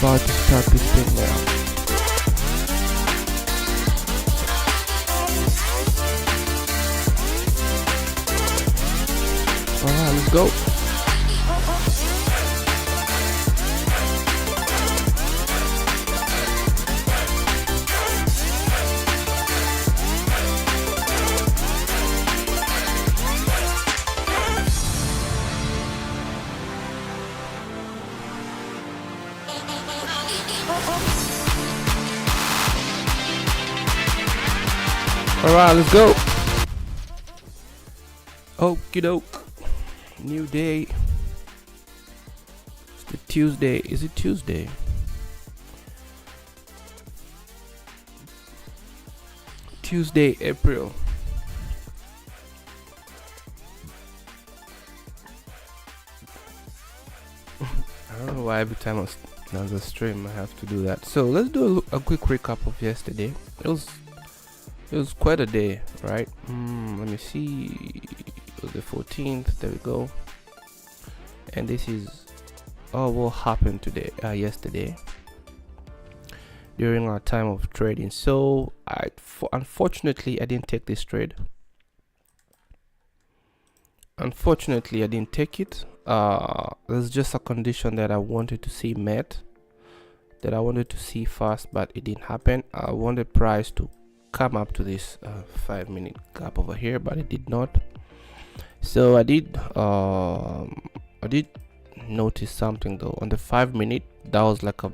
about to start this thing now. Alright, let's go. Alright, let's go. Okie doke. New day. It's the Tuesday. Is it Tuesday? Tuesday, April. I don't know why every time I on the stream I have to do that. So let's do a quick recap of yesterday. It was quite a day, right? Let me see. It was the 14th. There we go. And this is what happened today, yesterday, during our time of trading. So unfortunately, I didn't take this trade. Unfortunately, I didn't take it. There's just a condition that I wanted to see met, that I wanted to see fast, but it didn't happen. I wanted price to come up to this 5-minute gap over here, but it did not. So I did notice something though. On the 5-minute, that was like a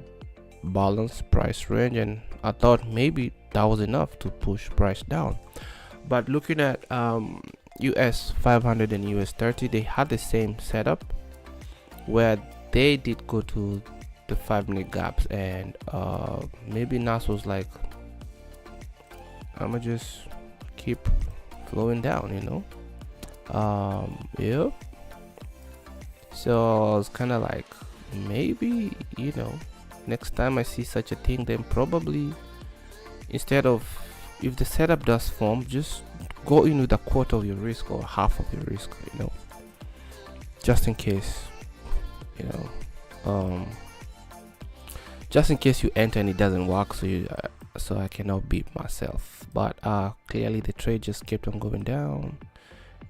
balanced price range, and I thought maybe that was enough to push price down. But looking at US 500 and US 30, they had the same setup where they did go to the 5-minute gaps, and maybe NAS was like, I'ma just keep flowing down, you know. Yeah. So I was kind of like, maybe, you know, next time I see such a thing, then probably instead of, if the setup does form, just go in with a quarter of your risk or half of your risk, you know, just in case, you know, just in case you enter and it doesn't work, so you so I cannot beat myself. But clearly the trade just kept on going down,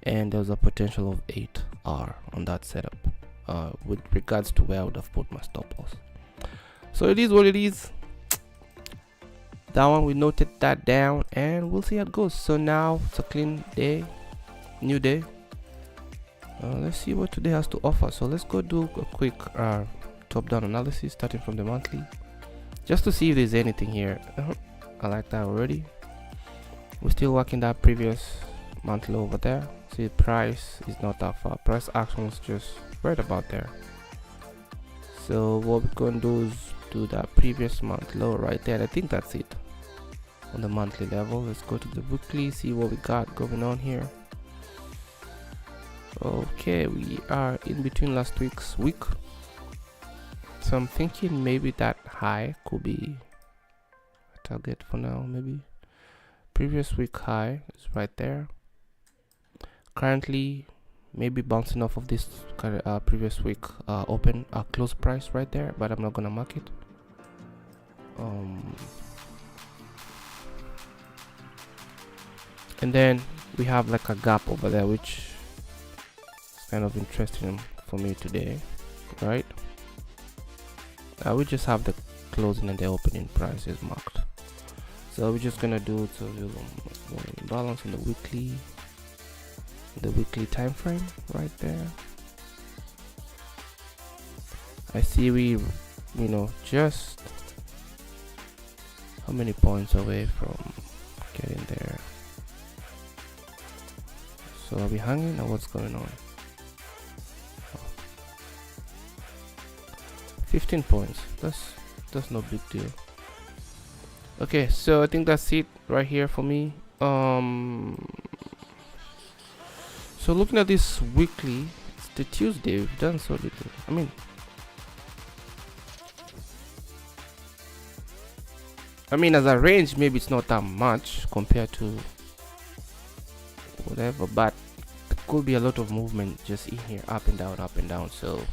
and there was a potential of 8R on that setup with regards to where I would have put my stop loss. So it is what it is. That one, we noted that down, and we'll see how it goes. So now it's a clean day, new day. Let's see what today has to offer. So let's go do a quick top-down analysis starting from the monthly, just to see if there's anything here. I like that already. We're still working that previous monthly over there. See, the price is not that far. Price action is just right about there. So what we're going to do is do that previous month low right there. I think that's it on the monthly level. Let's go to the weekly, see what we got going on here. Okay, we are in between last week's week, so I'm thinking maybe that high could be a target for now. Maybe previous week high is right there. Currently maybe bouncing off of this previous week open close price right there, but I'm not gonna mark it. And then we have like a gap over there, which is kind of interesting for me today, right? We just have the closing and the opening prices marked, so we're just gonna do it so we'll balance on the weekly time frame right there. I see we, you know, just how many points away from getting there. So are we hanging or what's going on? 15 points. That's no big deal. Okay, so I think that's it right here for me. So looking at this weekly, it's the Tuesday. We've done so little. I mean, as a range, maybe it's not that much compared to whatever, but there could be a lot of movement just in here, up and down, up and down. So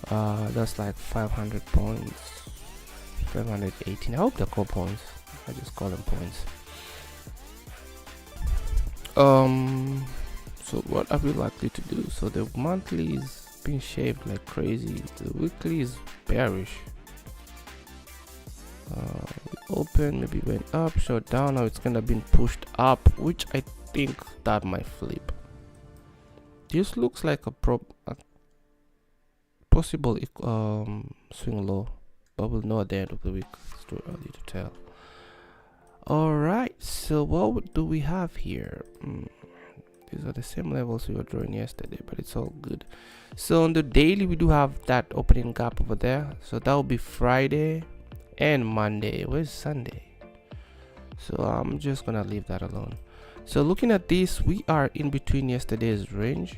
That's like 500 points, 518. I hope they're called points. I just call them points. So what are we likely to do? So the monthly is being shaved like crazy, the weekly is bearish. Open, maybe went up, shut down, now it's gonna be pushed up, which I think that might flip. This looks like a possible swing low, but we'll know at the end of the week. It's too early to tell. All right, so what do we have here? These are the same levels we were drawing yesterday, but it's all good. So on the daily, we do have that opening gap over there, so that will be Friday and Monday. Where's Sunday? So I'm just gonna leave that alone. So looking at this, we are in between yesterday's range,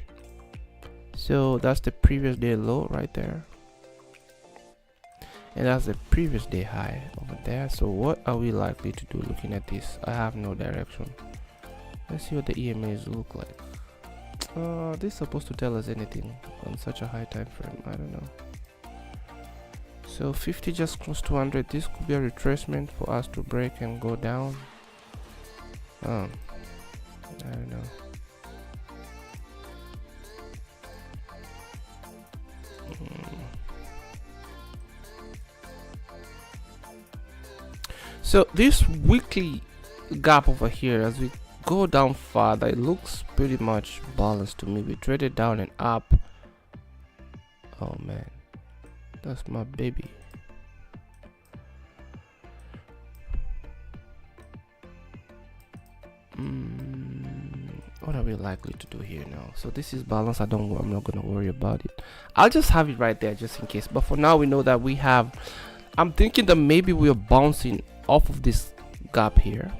so that's the previous day low right there, and that's the previous day high over there. So what are we likely to do looking at this? I have no direction. Let's see what the EMAs look like. This is supposed to tell us anything on such a high time frame? I don't know. So 50 just close to 100. This could be a retracement for us to break and go down. I don't know. So this weekly gap over here, as we go down farther, it looks pretty much balanced to me. We traded down and up. Oh man, that's my baby. What are we likely to do here now? So this is balance. I'm not gonna worry about it. I'll just have it right there just in case, but for now we know that we have, I'm thinking that maybe we are bouncing off of this gap here,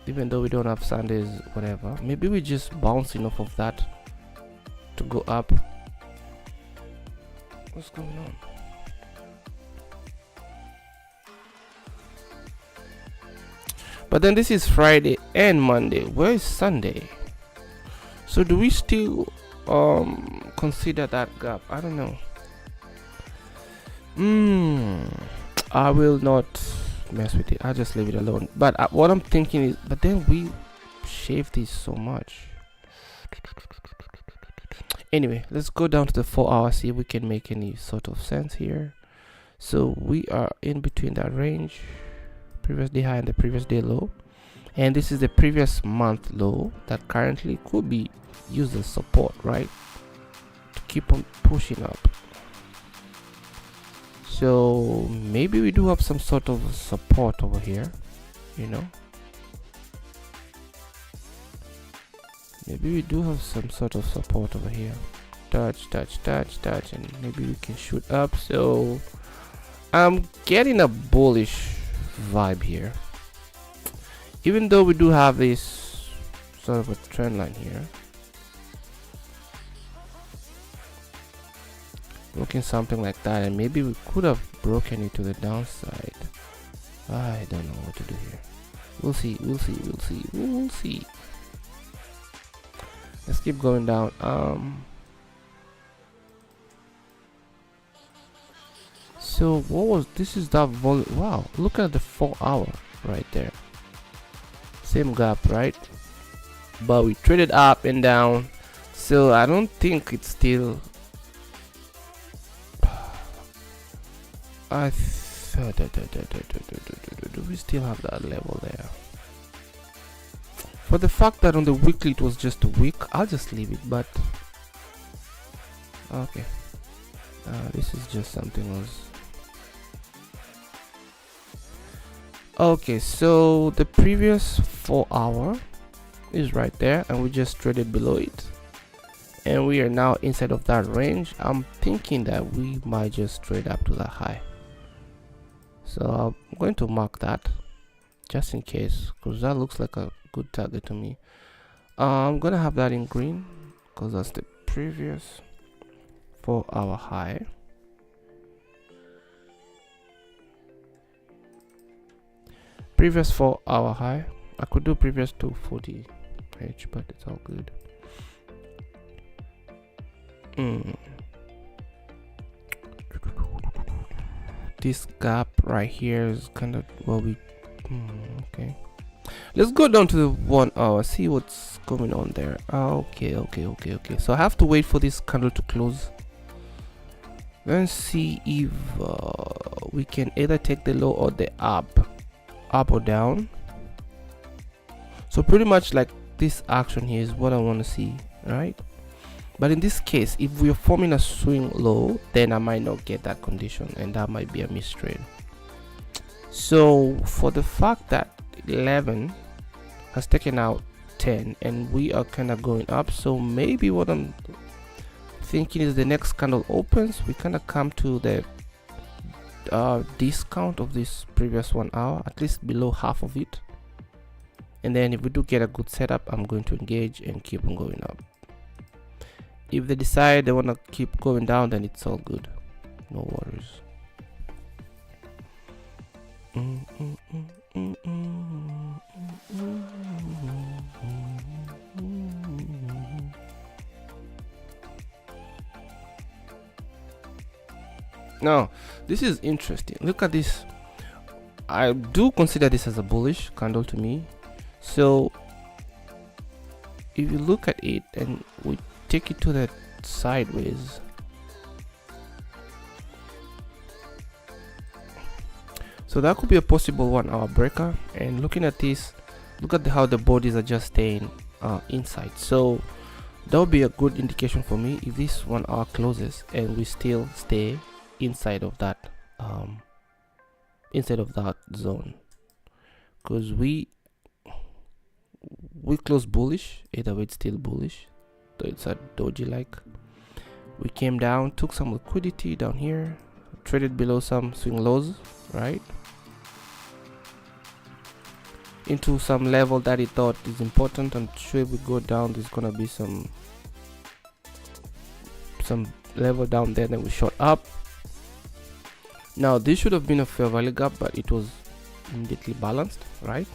even though we don't have Sundays, whatever. Maybe we're just bouncing off of that to go up. What's going on? But then this is Friday and Monday. Where is Sunday? So do we still consider that gap? I don't know. I will not mess with it. I'll just leave it alone. But what I'm thinking is, but then we shave this so much. Anyway, let's go down to the 4 hour, see if we can make any sort of sense here. So we are in between that range, previous day high and the previous day low, and this is the previous month low that currently could be used as support, right, to keep on pushing up. So maybe we do have some sort of support over here, you know. Maybe we do have some sort of support over here. Touch, and maybe we can shoot up. So I'm getting a bullish vibe here, even though we do have this sort of a trend line here. Looking something like that, and maybe we could have broken it to the downside. I don't know what to do here. We'll see. Let's keep going down. So what was this? Is that volume? Wow, look at the 4 hour right there. Same gap, right? But we traded up and down, so I don't think it's still. I thought do we still have that level there? For the fact that on the weekly it was just a week, I'll just leave it. But okay, this is just something else. Okay, so the previous 4 hour is right there, and we just traded below it, and we are now inside of that range. I'm thinking that we might just trade up to that high, so I'm going to mark that just in case, because that looks like a good target to me. I'm gonna have that in green because that's the previous 4 hour high. Previous 4 hour high. I could do previous 240 H, but it's all good. this gap right here is kind of what we okay, let's go down to the 1 hour, see what's going on there. Okay, so I have to wait for this candle to close, then see if we can either take the low or the up or down. So pretty much like this action here is what I want to see, right? But in this case, if we're forming a swing low, then I might not get that condition, and that might be a mistrade. So for the fact that 11 has taken out 10 and we are kind of going up, so maybe what I'm thinking is the next candle opens, we kind of come to the discount of this previous 1 hour, at least below half of it, and then if we do get a good setup, I'm going to engage and keep on going up. If they decide they want to keep going down, then it's all good, no worries. Now this is interesting, look at this. I do consider this as a bullish candle to me. So if you look at it and we take it to the sideways, so that could be a possible 1 hour breaker. And looking at this, look at how the bodies are just staying inside, so that would be a good indication for me if this 1 hour closes and we still stay inside of that zone, because we close bullish, either way it's still bullish, so it's a doji like. We came down, took some liquidity down here, traded below some swing lows, right, into some level that he thought is important. I'm sure if we go down, there's gonna be some level down there, then we shot up. Now this should have been a fair value gap, but it was immediately balanced, right?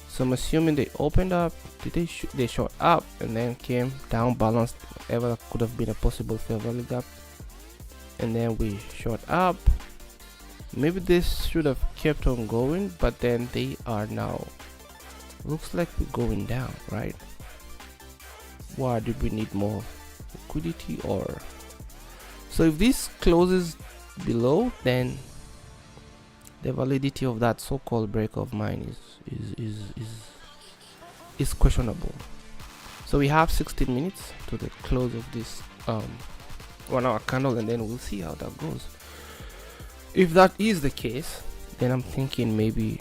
So I'm assuming they opened up, they shot up and then came down, balanced whatever could have been a possible fair value gap, and then we shot up. Maybe this should have kept on going, but then they are now, looks like we're going down, right? Why did we need more liquidity? Or so if this closes below, then the validity of that so-called break of mine is questionable. So we have 16 minutes to the close of this 1 hour candle, and then we'll see how that goes. If that is the case, then I'm thinking maybe,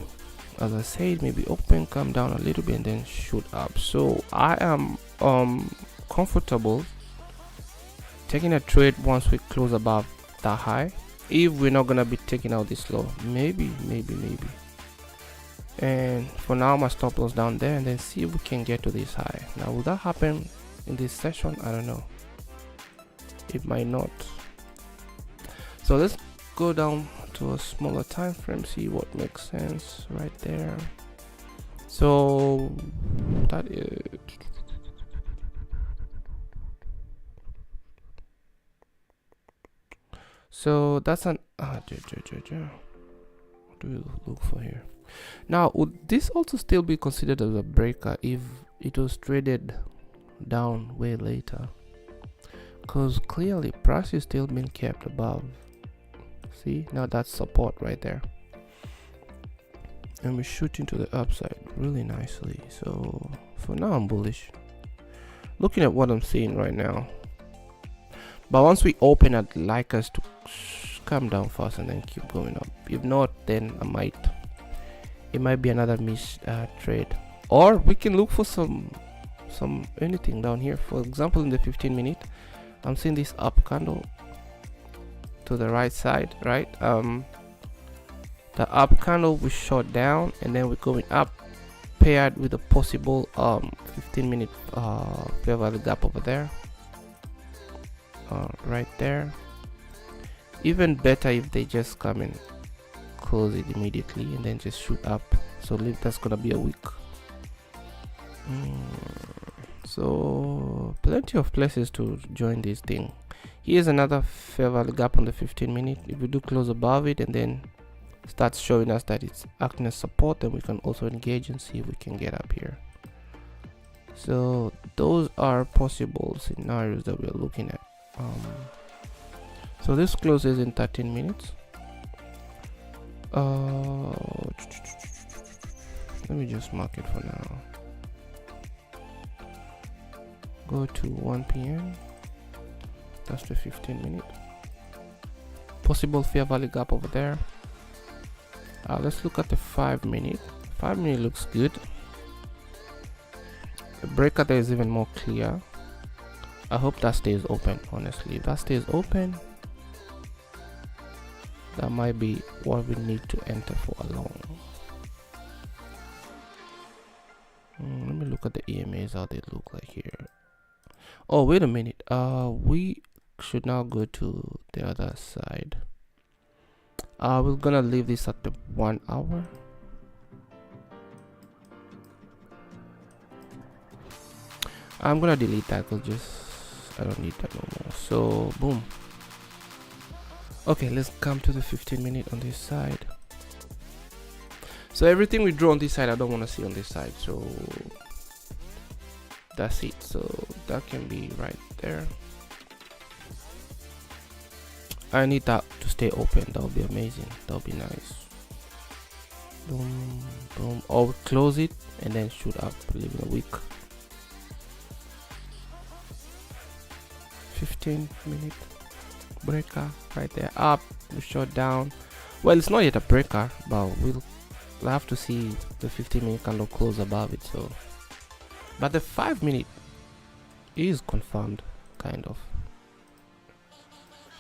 as I said, maybe open, come down a little bit, and then shoot up. So I am comfortable taking a trade once we close above that high, if we're not gonna be taking out this low. Maybe. And for now, my stop loss down there, and then see if we can get to this high. Now will that happen in this session? I don't know, it might not. So let's go down to a smaller time frame, see what makes sense right there. So that is, so that's an what do we look for here? Now would this also still be considered as a breaker if it was traded down way later? Because clearly price is still being kept above. See, now that's support right there, and we shoot into the upside really nicely. So for now I'm bullish, looking at what I'm seeing right now. But once we open, I'd like us to come down fast and then keep going up. If not, then it might be another miss trade, or we can look for some anything down here. For example, in the 15-minute, I'm seeing this up candle to the right side, right? The up candle we shot down, and then we're going up, paired with a possible 15-minute fair value gap over there, right there. Even better if they just come and close it immediately and then just shoot up. So that's gonna be a week. So plenty of places to join this thing. Here's another fair value gap on the 15 minute. If we do close above it and then starts showing us that it's acting as support, then we can also engage and see if we can get up here. So those are possible scenarios that we're looking at. So this closes in 13 minutes. Let me just mark it for now. Go to 1 p.m. That's the 15 minute. Possible fair value gap over there. Let's look at the 5 minute. 5 minute looks good. The breaker there is even more clear. I hope that stays open. Honestly, if that stays open, that might be what we need to enter for a long. Let me look at the EMAs, how they look like here. Oh, wait a minute. We should now go to the other side. We're gonna leave this at the 1 hour. I'm gonna delete that because I don't need that no more. So boom. Okay, let's come to the 15 minute on this side. So everything we draw on this side, I don't want to see on this side. So that's it. So that can be right there. I need that to stay open. That would be amazing. That would be nice. Boom, boom. Or close it and then shoot up, leaving a wick. 15 minute breaker right there. Up, we shut down. Well, it's not yet a breaker, but we'll have to see the 15 minute candle close above it. So, but the 5 minute is confirmed, kind of.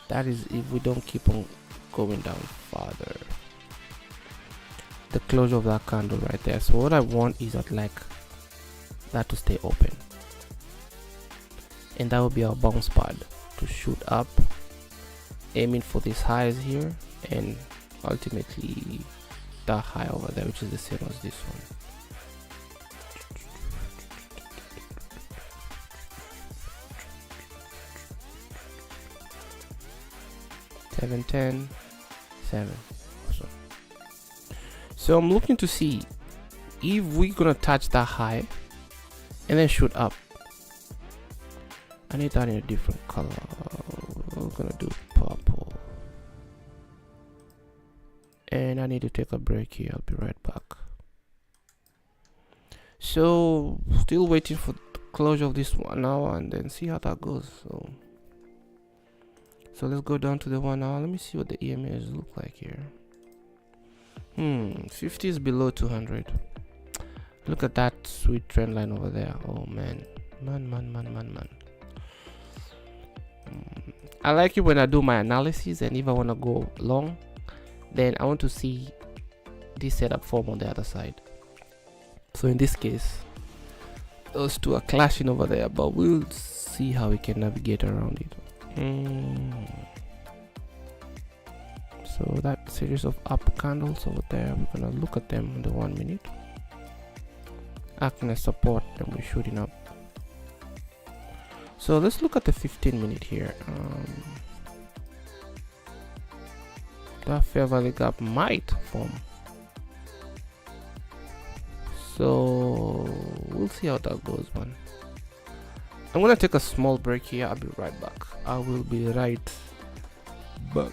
That is if we don't keep on going down farther. The closure of that candle right there. So what I want is I'd like that to stay open, and that will be our bounce pad to shoot up, aiming for these highs here, and ultimately that high over there, which is the same as this one. Seven, 10, 7. Awesome. So I'm looking to see if we're gonna touch that high and then shoot up. I need that in a different color. We're gonna do purple, and I need to take a break here. I'll be right back. So still waiting for the closure of this 1 hour and then see how that goes. So let's go down to the 1 hour. Let me see what the EMAs look like here. 50 is below 200. Look at that sweet trend line over there. Oh man. I like it when I do my analysis, and if I want to go long, then I want to see this setup form on the other side. So in this case, those two are clashing over there, but we'll see how we can navigate around it. So that series of up candles over there, we're gonna look at them in the 1 minute, acting as support, and we're shooting up. So let's look at the 15 minute here. That fair value gap might form, so we'll see how that goes, man. I'm gonna take a small break here. I'll be right back. I will be right back.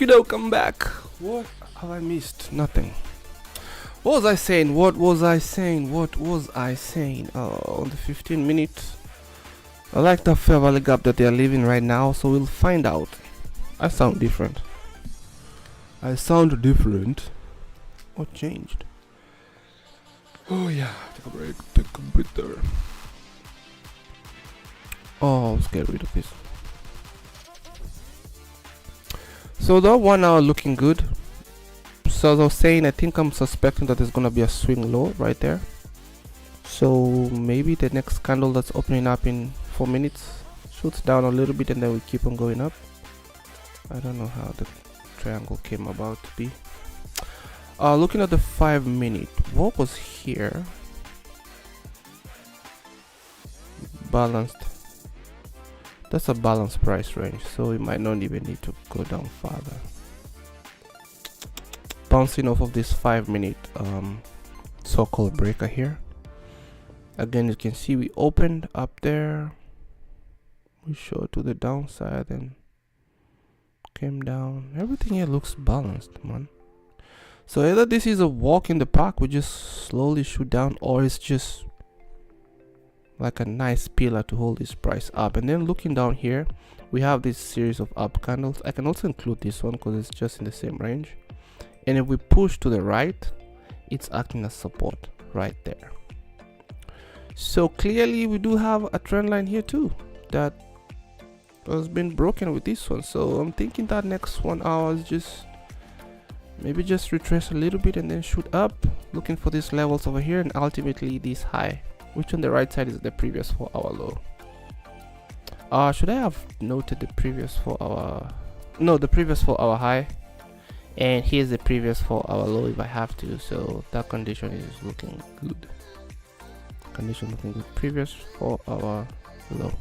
Okie doke, I'm back. What have I missed? Nothing. What was I saying? What was I saying? On the 15 minutes. I like the fair value gap that they are living right now, so we'll find out. I sound different. What changed? Oh yeah, take a break, take a breather. Oh, let's get rid of this. So that 1 hour looking good. So as I was saying, I think I'm suspecting that there's gonna be a swing low right there. So maybe the next candle that's opening up in 4 minutes shoots down a little bit and then we keep on going up. I don't know how the triangle came about to be. Looking at the 5 minute, what was here? Balanced. That's a balanced price range, so we might not even need to go down farther. Bouncing off of this 5 minute so-called breaker here. Again, you can see we opened up there, we showed to the downside and came down. Everything here looks balanced, man. So either this is a walk in the park, we just slowly shoot down, or it's just like a nice pillar to hold this price up. And then looking down here, we have this series of up candles. I can also include this one because it's just in the same range. And if we push to the right, it's acting as support right there. So clearly we do have a trend line here too that has been broken with this one. So I'm thinking that next 1 hour is just maybe just retrace a little bit and then shoot up, looking for these levels over here and ultimately this high, which on the right side is the previous 4 hour low. Should I have noted the previous 4 hour? No, the previous 4 hour high, and here's the previous 4 hour low if I have to. So that condition is looking good. Condition looking good. Previous 4 hour low.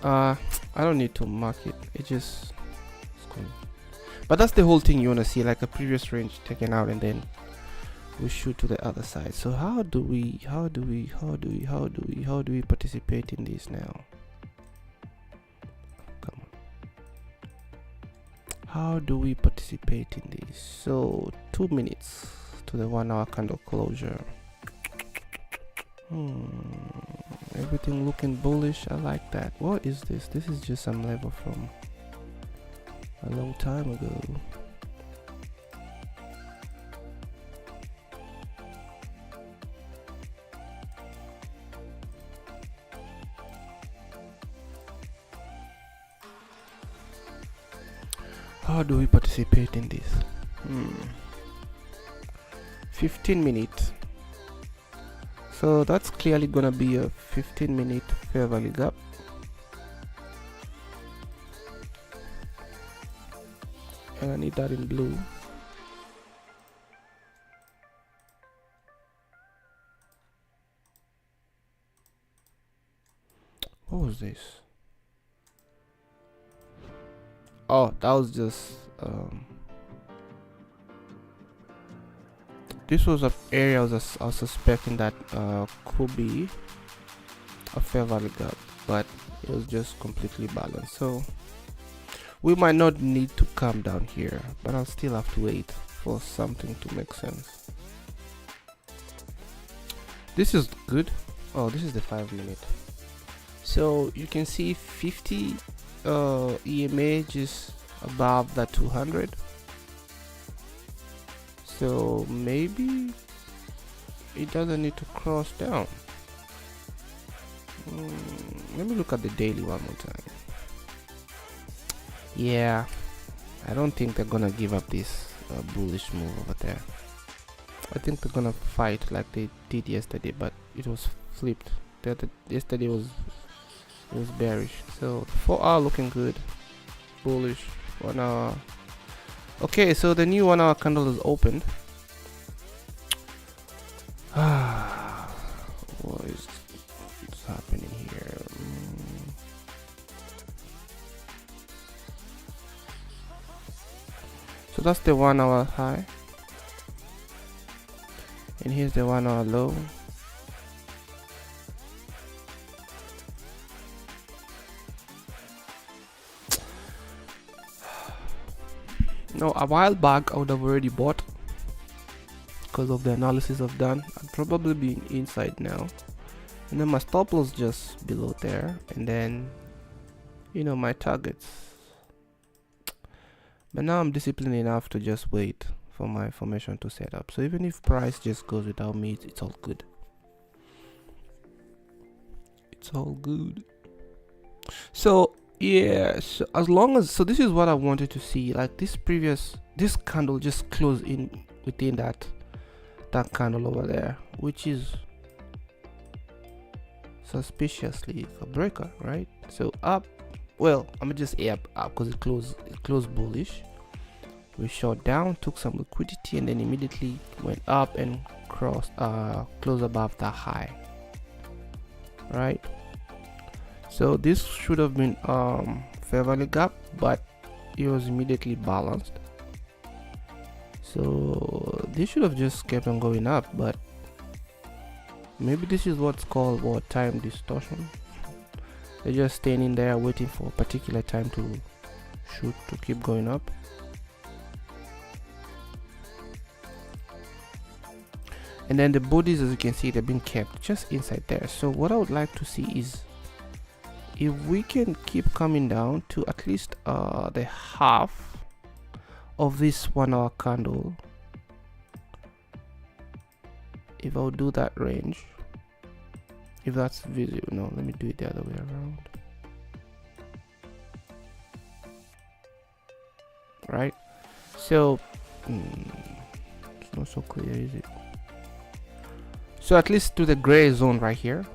I don't need to mark it. It just it's cool. But that's the whole thing you want to see, like a previous range taken out and then we shoot to the other side. So how do we participate in this now? Come on. How do we participate in this? So 2 minutes to the 1 hour candle closure. Everything looking bullish. I like that. What is this? This is just some level from a long time ago. How do we participate in this? 15 minutes. So that's clearly gonna be a 15-minute fair value gap. And I need that in blue. What was this? Oh, that was just this was an area I was suspecting that could be a fair value gap, but it was just completely balanced. So we might not need to come down here, but I'll still have to wait for something to make sense. This is good. Oh, this is the 5 minute. So you can see 50 EMA just above that 200. So maybe it doesn't need to cross down. Let me look at the daily one more time. Yeah, I don't think they're gonna give up this bullish move over there. I think they're gonna fight like they did yesterday, but it was flipped. Yesterday was bearish. So 4 hour looking good, bullish. 1 hour. Okay, so the new 1 hour candle is opened. What is happening here? So that's the 1 hour high, and here's the 1 hour low. Now a while back I would have already bought because of the analysis I've done. I'd probably be inside now, and then my stop loss just below there, and then my targets. But now I'm disciplined enough to just wait for my formation to set up. So even if price just goes without me, it's all good. It's all good. So yeah, so as long as, so this is what I wanted to see, like this candle just closed in within that candle over there, which is suspiciously a breaker, right? So up, well, I'm gonna just up because it closed bullish. We shot down, took some liquidity, and then immediately went up and closed above the high, right? So this should have been fair value gap, but it was immediately balanced. So this should have just kept on going up, but maybe this is what's called time distortion. They're just standing there waiting for a particular time to shoot to keep going up. And then the bodies, as you can see, they're being kept just inside there. So what I would like to see is if we can keep coming down to at least the half of this 1 hour candle. If I would do that range, if that's visible, no, let me do it the other way around, right? So it's not so clear, is it? So at least to the gray zone right here,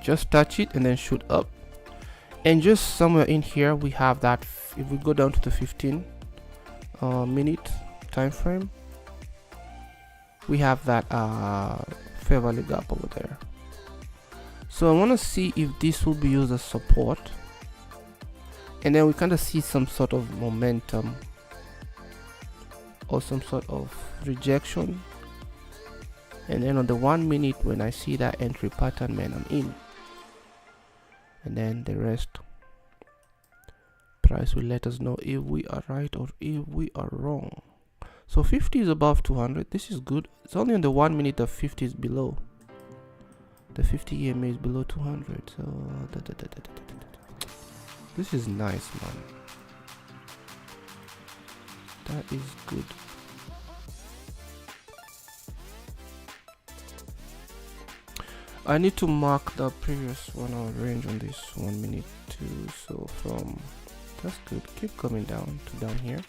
just touch it and then shoot up, and just somewhere in here we have that. If we go down to the 15 minute time frame, we have that fair value gap over there. So I want to see if this will be used as support, and then we kind of see some sort of momentum or some sort of rejection. And then on the 1 minute, when I see that entry pattern, man, I'm in. And then the rest, price will let us know if we are right or if we are wrong. So 50 is above 200. This is good. It's only on the 1 minute that 50 is below. The 50 EMA is below 200. So this is nice, man. That is good. I need to mark the previous 1 hour range on this 1 minute too. So from, that's good, keep coming down to down here.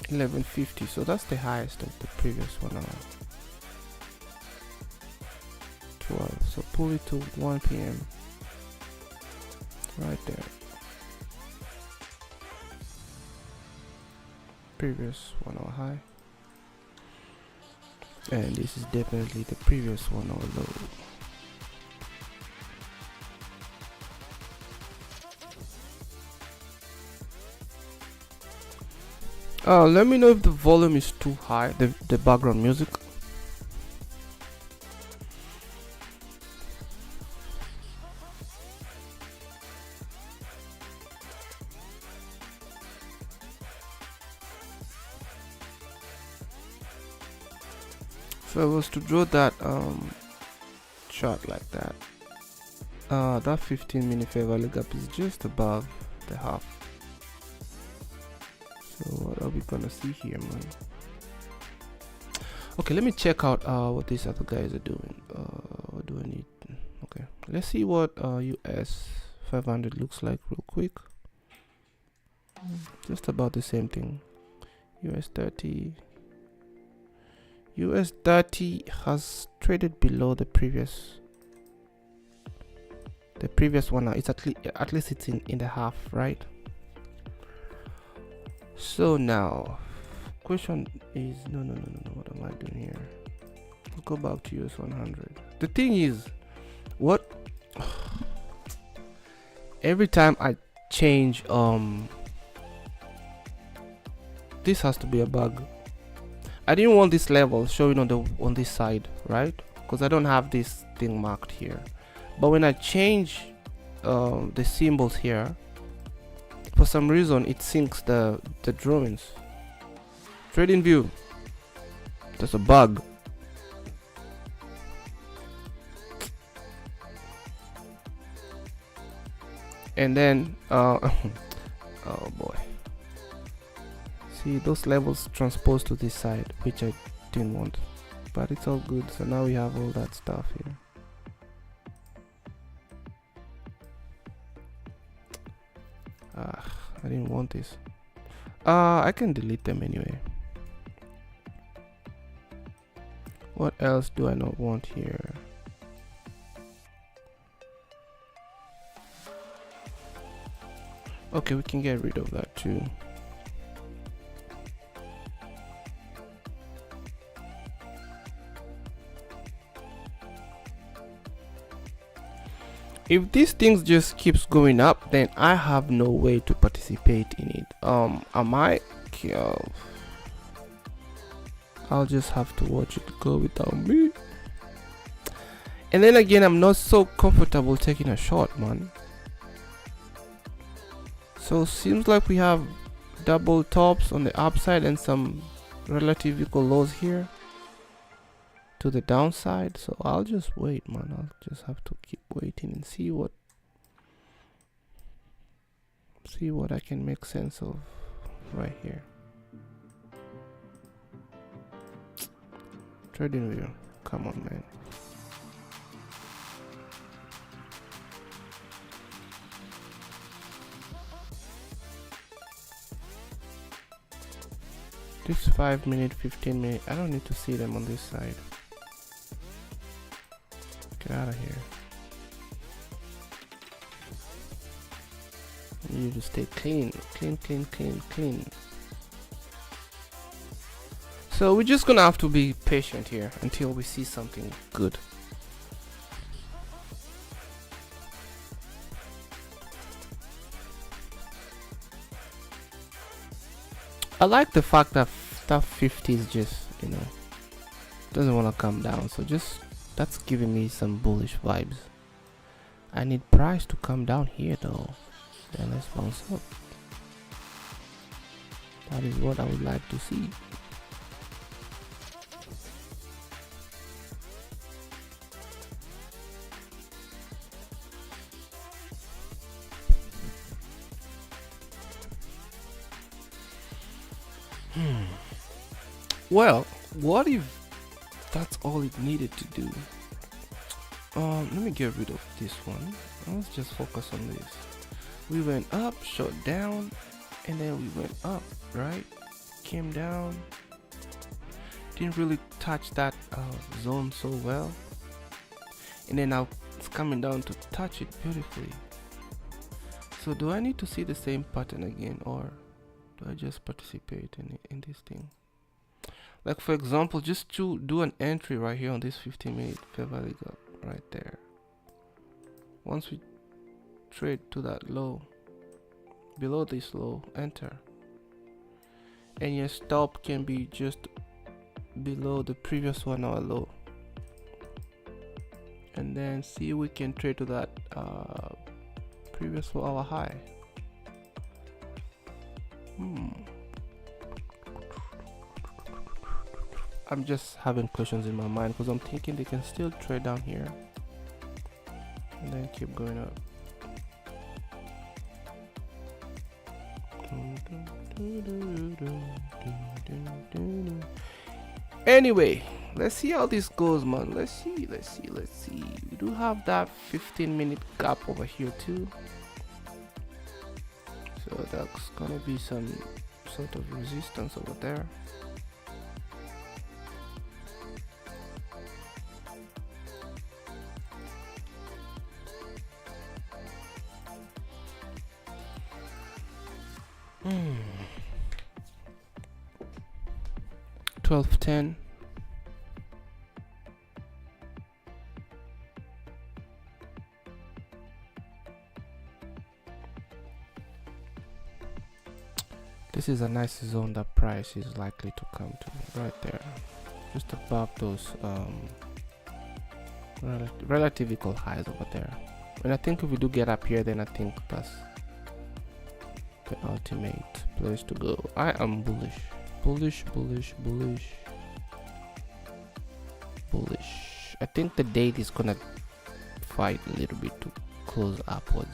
1150, so that's the highest of the previous 1 hour. 12, so pull it to 1 p.m. right there. Previous 1 hour high, and this is definitely the previous 1 hour low. Let me know if the volume is too high, the background music. If I was to draw that chart like that, that 15-minute fair value gap is just above the half. So what are we gonna see here, man? Okay, let me check out what these other guys are doing. What do I need? Okay, let's see what US 500 looks like real quick. Just about the same thing. US 30 has traded below the previous one. Now it's at least it's in the half, right? So now question is, no, what am I doing here? Let's go back to US 100. The thing is, what every time I change, this has to be a bug. I didn't want this level showing on this side, right? Because I don't have this thing marked here. But when I change the symbols here, for some reason it syncs the drawings. Trading view. That's a bug. And then oh boy. See, those levels transposed to this side, which I didn't want, but it's all good. So now we have all that stuff here. I didn't want this. I can delete them anyway. What else do I not want here? Okay, we can get rid of that too. If these things just keeps going up, then I have no way to participate in it. I'll just have to watch it go without me. And then again, I'm not so comfortable taking a shot, man. So seems like we have double tops on the upside and some relative equal lows here to the downside. So I'll just wait, man. I'll just have to keep waiting and see what I can make sense of right here. Trading view, come on, man. This 5 minute, 15 minute, I don't need to see them on this side. Get out of here. You need to stay clean, clean, clean, clean, clean. So we're just gonna have to be patient here until we see something good. I like the fact that 50 is just, you know, doesn't want to come down. So just, that's giving me some bullish vibes. I need price to come down here though. Then let's bounce up. That is what I would like to see. Well, what if that's all it needed to do? Let me get rid of this one. Let's just focus on this. We went up, shot down, and then we went up, right? Came down. Didn't really touch that zone so well. And then now it's coming down to touch it beautifully. So do I need to see the same pattern again, or do I just participate in this thing? Like for example, just to do an entry right here on this 15-minute fair value gap right there. Once we trade to that low, below this low, enter. And your stop can be just below the previous 1 hour low. And then see if we can trade to that previous 4 hour high. I'm just having questions in my mind because I'm thinking they can still trade down here and then keep going up. Anyway, let's see how this goes, man. Let's see. We do have that 15-minute gap over here too, so that's gonna be some sort of resistance over there. Hmm. 12:10. This is a nice zone that price is likely to come to right there, just above those relative equal highs over there. And I think if we do get up here, then I think that's the ultimate place to go. I am bullish, bullish, bullish, bullish, bullish. I think the date is gonna fight a little bit to close upwards.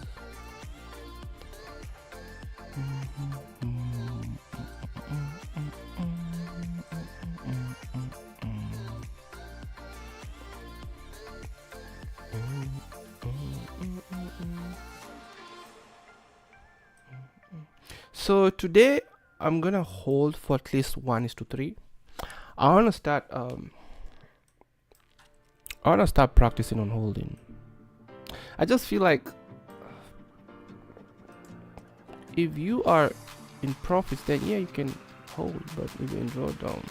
So today I'm gonna hold for at least 1:3. I wanna start practicing on holding. I just feel like if you are in profits, then yeah, you can hold, but if you're in drawdown,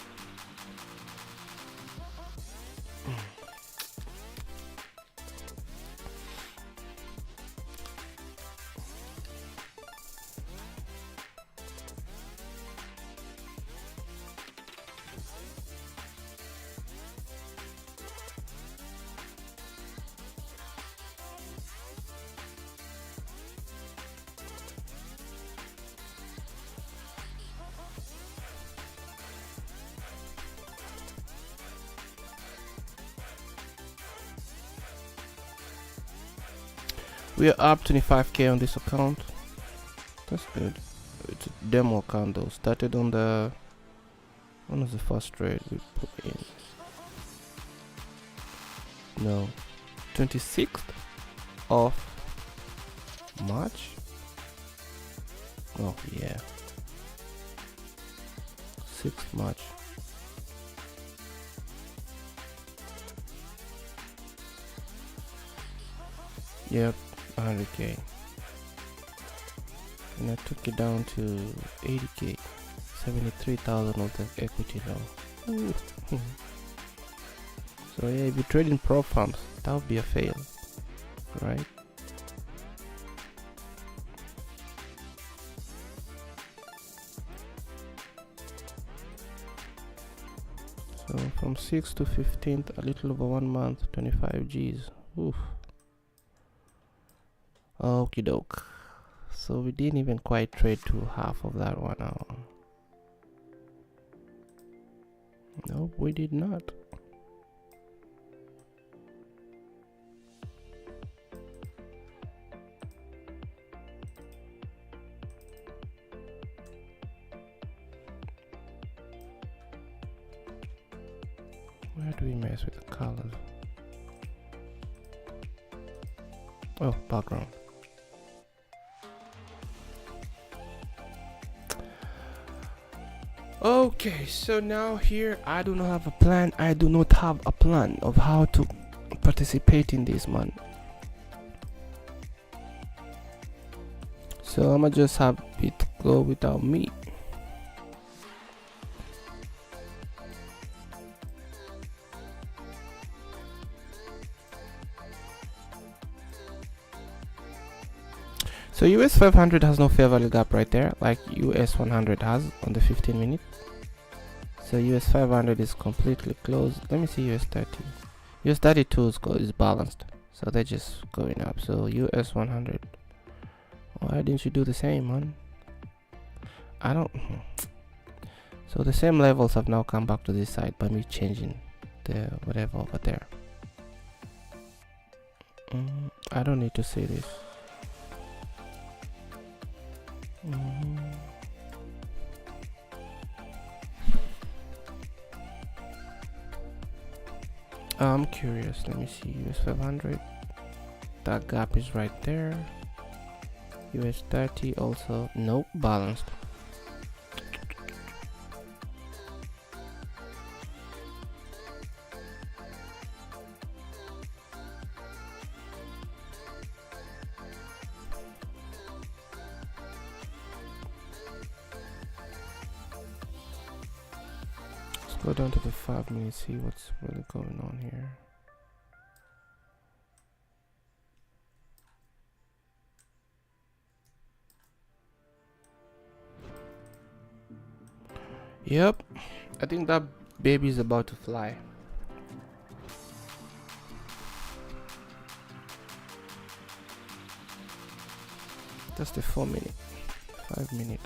we are up 25k on this account. That's good. It's a demo account though. Started on the, when was the first trade we put in? No, 26th of March. Oh yeah, 6th March. Yep, 100k. And I took it down to 80k. 73,000 of the equity now. Ooh. So yeah, if you trade in prop farms, that would be a fail, right? So from 6th to 15th, a little over 1 month, 25 G's. Oof. Okie doke. So we didn't even quite trade to half of that one out. Nope, we did not. Where do we mess with the colors? Oh, background. Okay, so now here I do not have a plan. I do not have a plan of how to participate in this, man. So I'ma just have it go without me. So US 500 has no fair value gap right there, like US 100 has on the 15 minute. So US 500 is completely closed. Let me see US 30. US 32 is balanced, so they're just going up. So US 100. Why didn't you do the same, man? I don't. So the same levels have now come back to this side by me changing the whatever over there. I don't need to see this. I'm curious. Let me see. US 500. That gap is right there. US 30 also. Nope, balanced. Go down to the 5 minutes, see what's really going on here. Yep, I think that baby is about to fly. Just a 4 minute, 5 minute.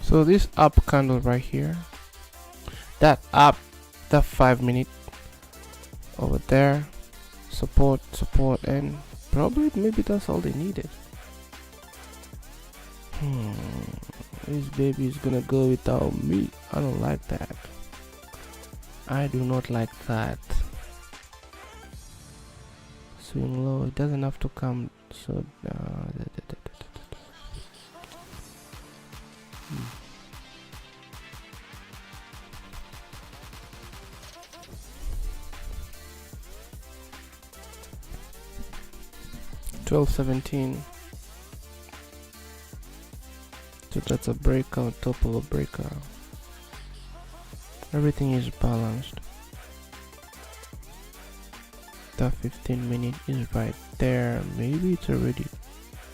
So this up candle right here, that up, that 5 minute over there, support, and probably maybe that's all they needed. This baby is gonna go without me. I don't like that. I do not like that. Swing low, it doesn't have to come so 12.17. So that's a breakout, top of a breakout. Everything is balanced. That 15 minute is right there. Maybe it's already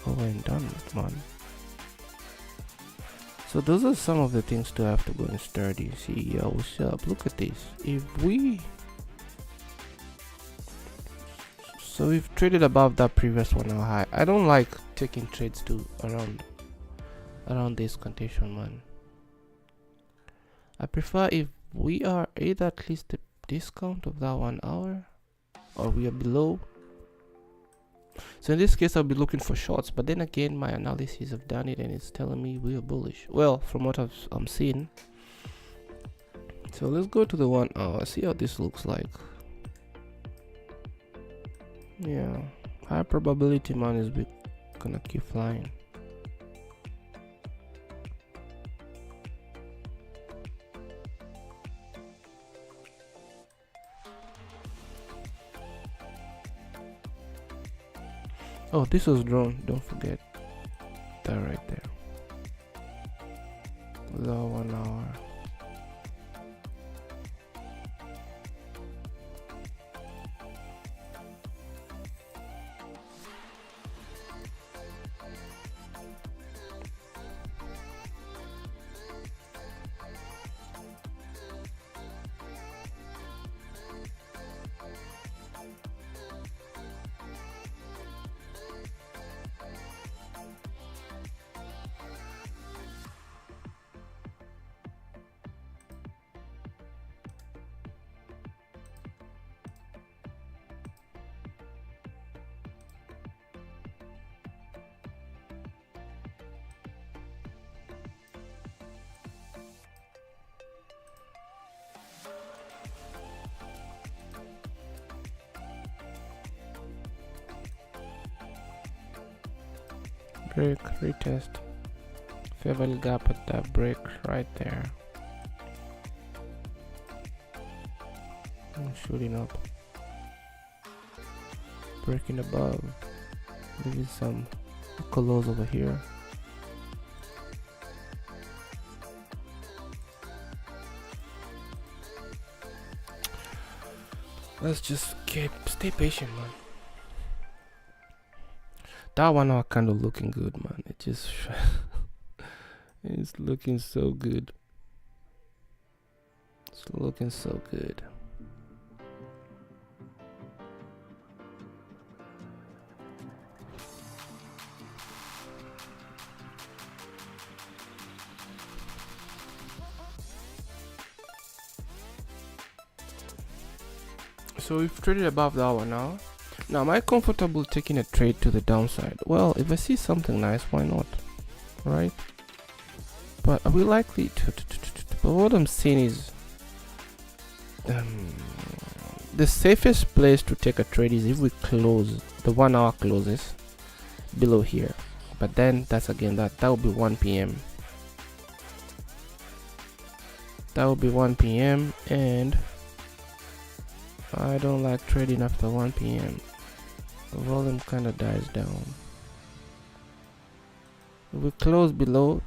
over and done, man. So those are some of the things to have to go and study. See, yo, what's up? Look at this. So we've traded above that previous 1 hour high. I don't like taking trades to around this condition, man. I prefer if we are either at least the discount of that 1 hour, or we are below. So in this case, I'll be looking for shorts, but then again, my analysis have done it and it's telling me we are bullish. Well, from what I'm seeing. So let's go to the 1 hour, see how this looks like. Yeah, high probability, man, is gonna keep flying. Oh, this was drawn, don't forget that right there. The 1 hour. Break, retest, favorable gap at that break right there. I'm shooting up, breaking above, leaving some colors over here. Let's just stay patient, man. That 1 hour candle looking good, man. It just it's looking so good. It's looking so good. So we've traded above that 1 hour. Now, am I comfortable taking a trade to the downside? Well, if I see something nice, why not? Right? But are we likely to? But what I'm seeing is the safest place to take a trade is if we close the 1 hour closes below here. But then that's again that will be 1 p.m. That will be 1 p.m. and I don't like trading after 1 p.m. The volume kind of dies down. If we close below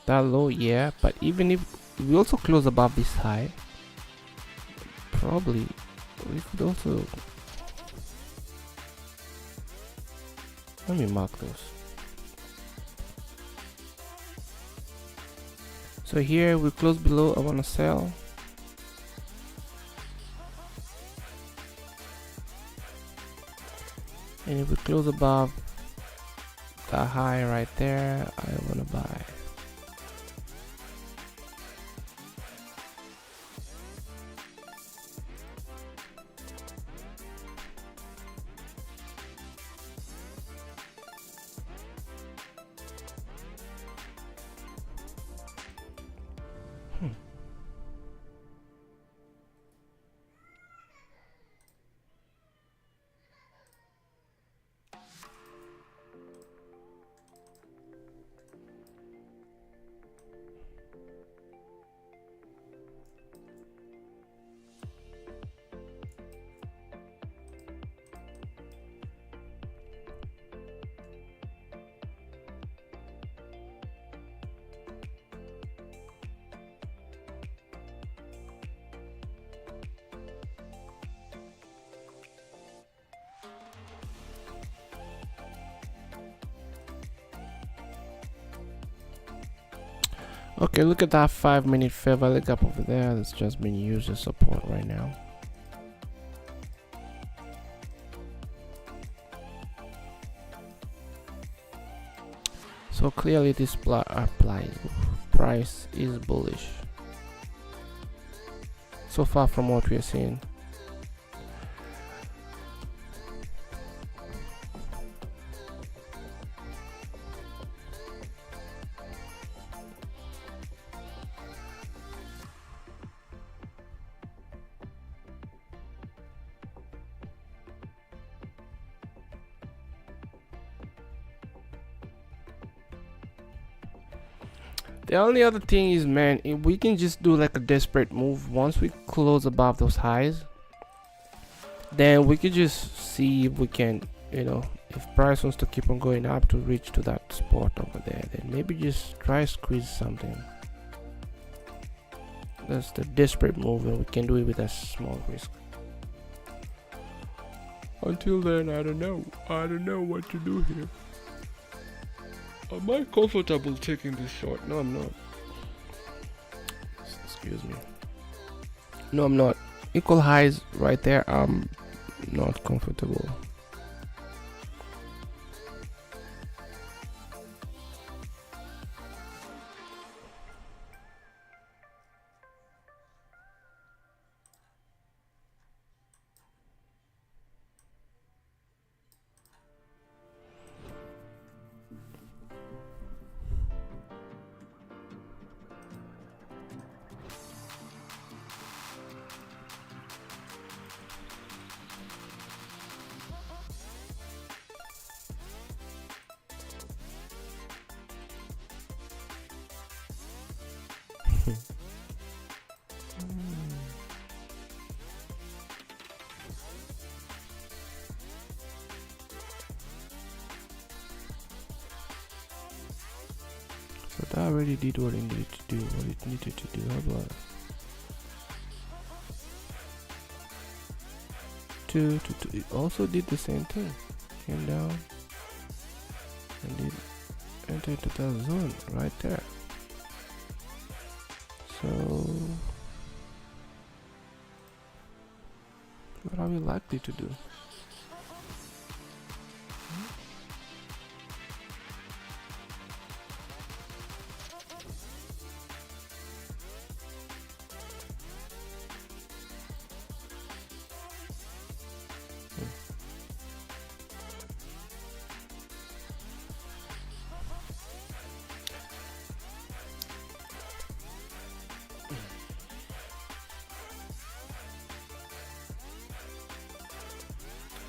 that low, yeah, but even if if we also close above this high, probably we could also, let me mark those. So here we close below, I want to sell. And if we close above the high right there, I want to buy. Okay, look at that 5-minute fair value gap over there that's just been used as support right now. So clearly this price is bullish so far from what we are seeing. The only other thing is, man, if we can just do like a desperate move once we close above those highs, then we could just see if we can, you know, if price wants to keep on going up to reach to that spot over there, then maybe just try squeeze something. That's the desperate move, and we can do it with a small risk. Until then, I don't know what to do here. Am I comfortable taking this short? No, I'm not. Excuse me. No, I'm not. Equal highs right there. I'm not comfortable. So that already did what it needed to do, what it needed to do. How about two? It also did the same thing. Came down and did enter into that zone right there. So what are we likely to do?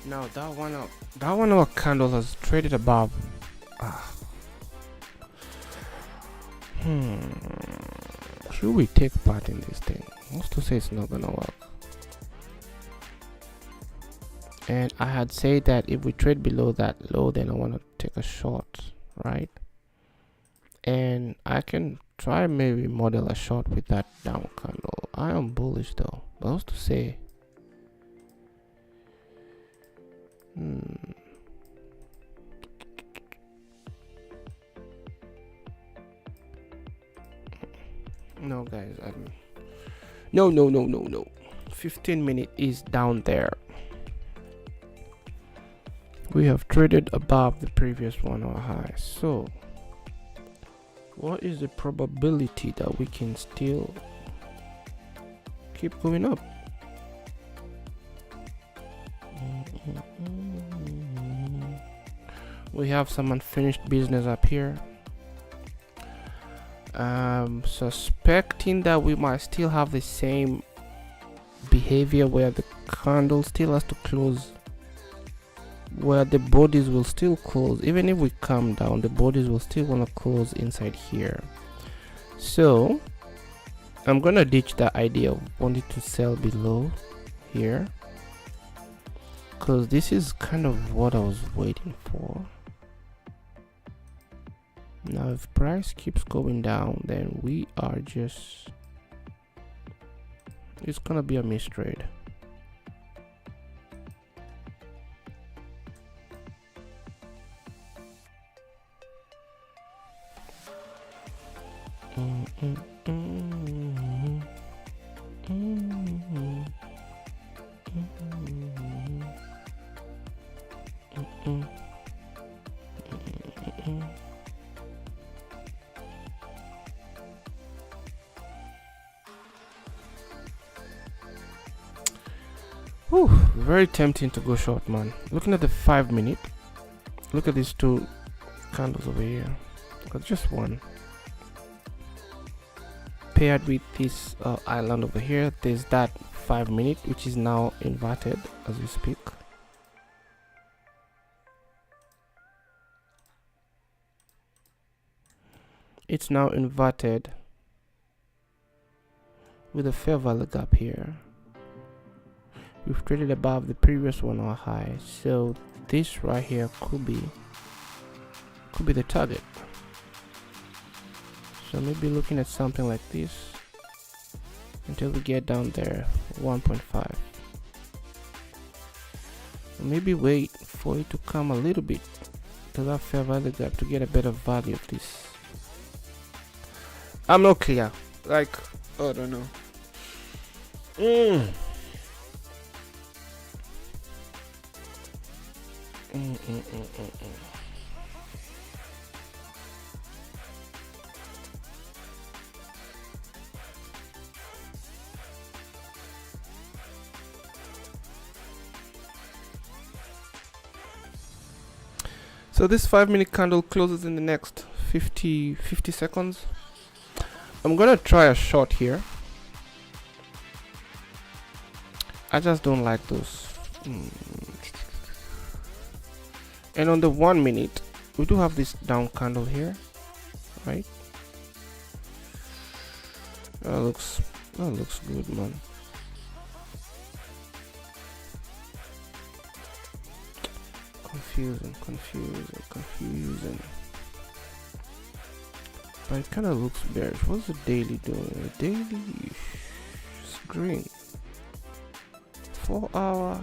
Now that 1 hour candle has traded above. Should we take part in this thing? Wants to say it's not gonna work. And I had said that if we trade below that low, then I want to take a short, right? and I can try maybe model a short with that down candle. I am bullish though, but what's to say? No guys, no. 15-minute is down there. We have traded above the previous 1 hour high. So what is the probability that we can still keep going up? We have some unfinished business up here. Suspecting that we might still have the same behavior where the candle still has to close, where the bodies will still close. Even if we come down, the bodies will still want to close inside here. So I'm gonna ditch that idea of wanting to sell below here, because this is kind of what I was waiting for. Now if price keeps going down, then we are just, it's gonna be a mistrade. Whew, very tempting to go short, man. Looking at the 5-minute, look at these two candles over here. Got just one paired with this island over here. There's that 5-minute, which is now inverted as we speak. It's now inverted with a fair value gap here. We've traded above the previous 1 hour high, so this right here could be the target. So maybe looking at something like this until we get down there, 1.5. Maybe wait for it to come a little bit to that fair value gap to get a better value of this. I'm not clear. Like, I don't know. So this 5-minute candle closes in the next 50 seconds. I'm gonna try a short here. I just don't like those. And on the 1 minute, we do have this down candle here, right? That looks good, man. Confusing. But it kind of looks bearish. What's the daily doing? The daily is green. 4 hour.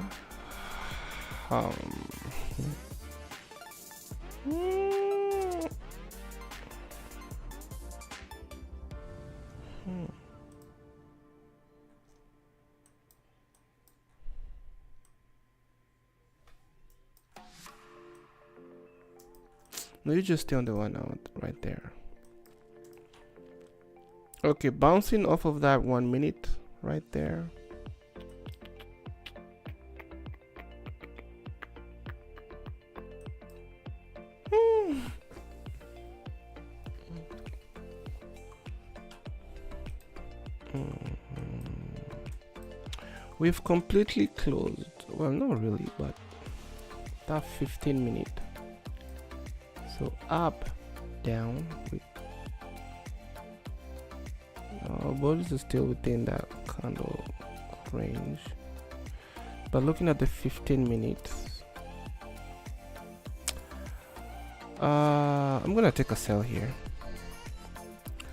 No, you just stay on the 1 hour right there. Okay, bouncing off of that 1 minute right there. We've completely closed. Well, not really, but that 15-minute. So up, down. Our bodies are still within that candle range, but looking at the 15 minutes, I'm gonna take a sell here.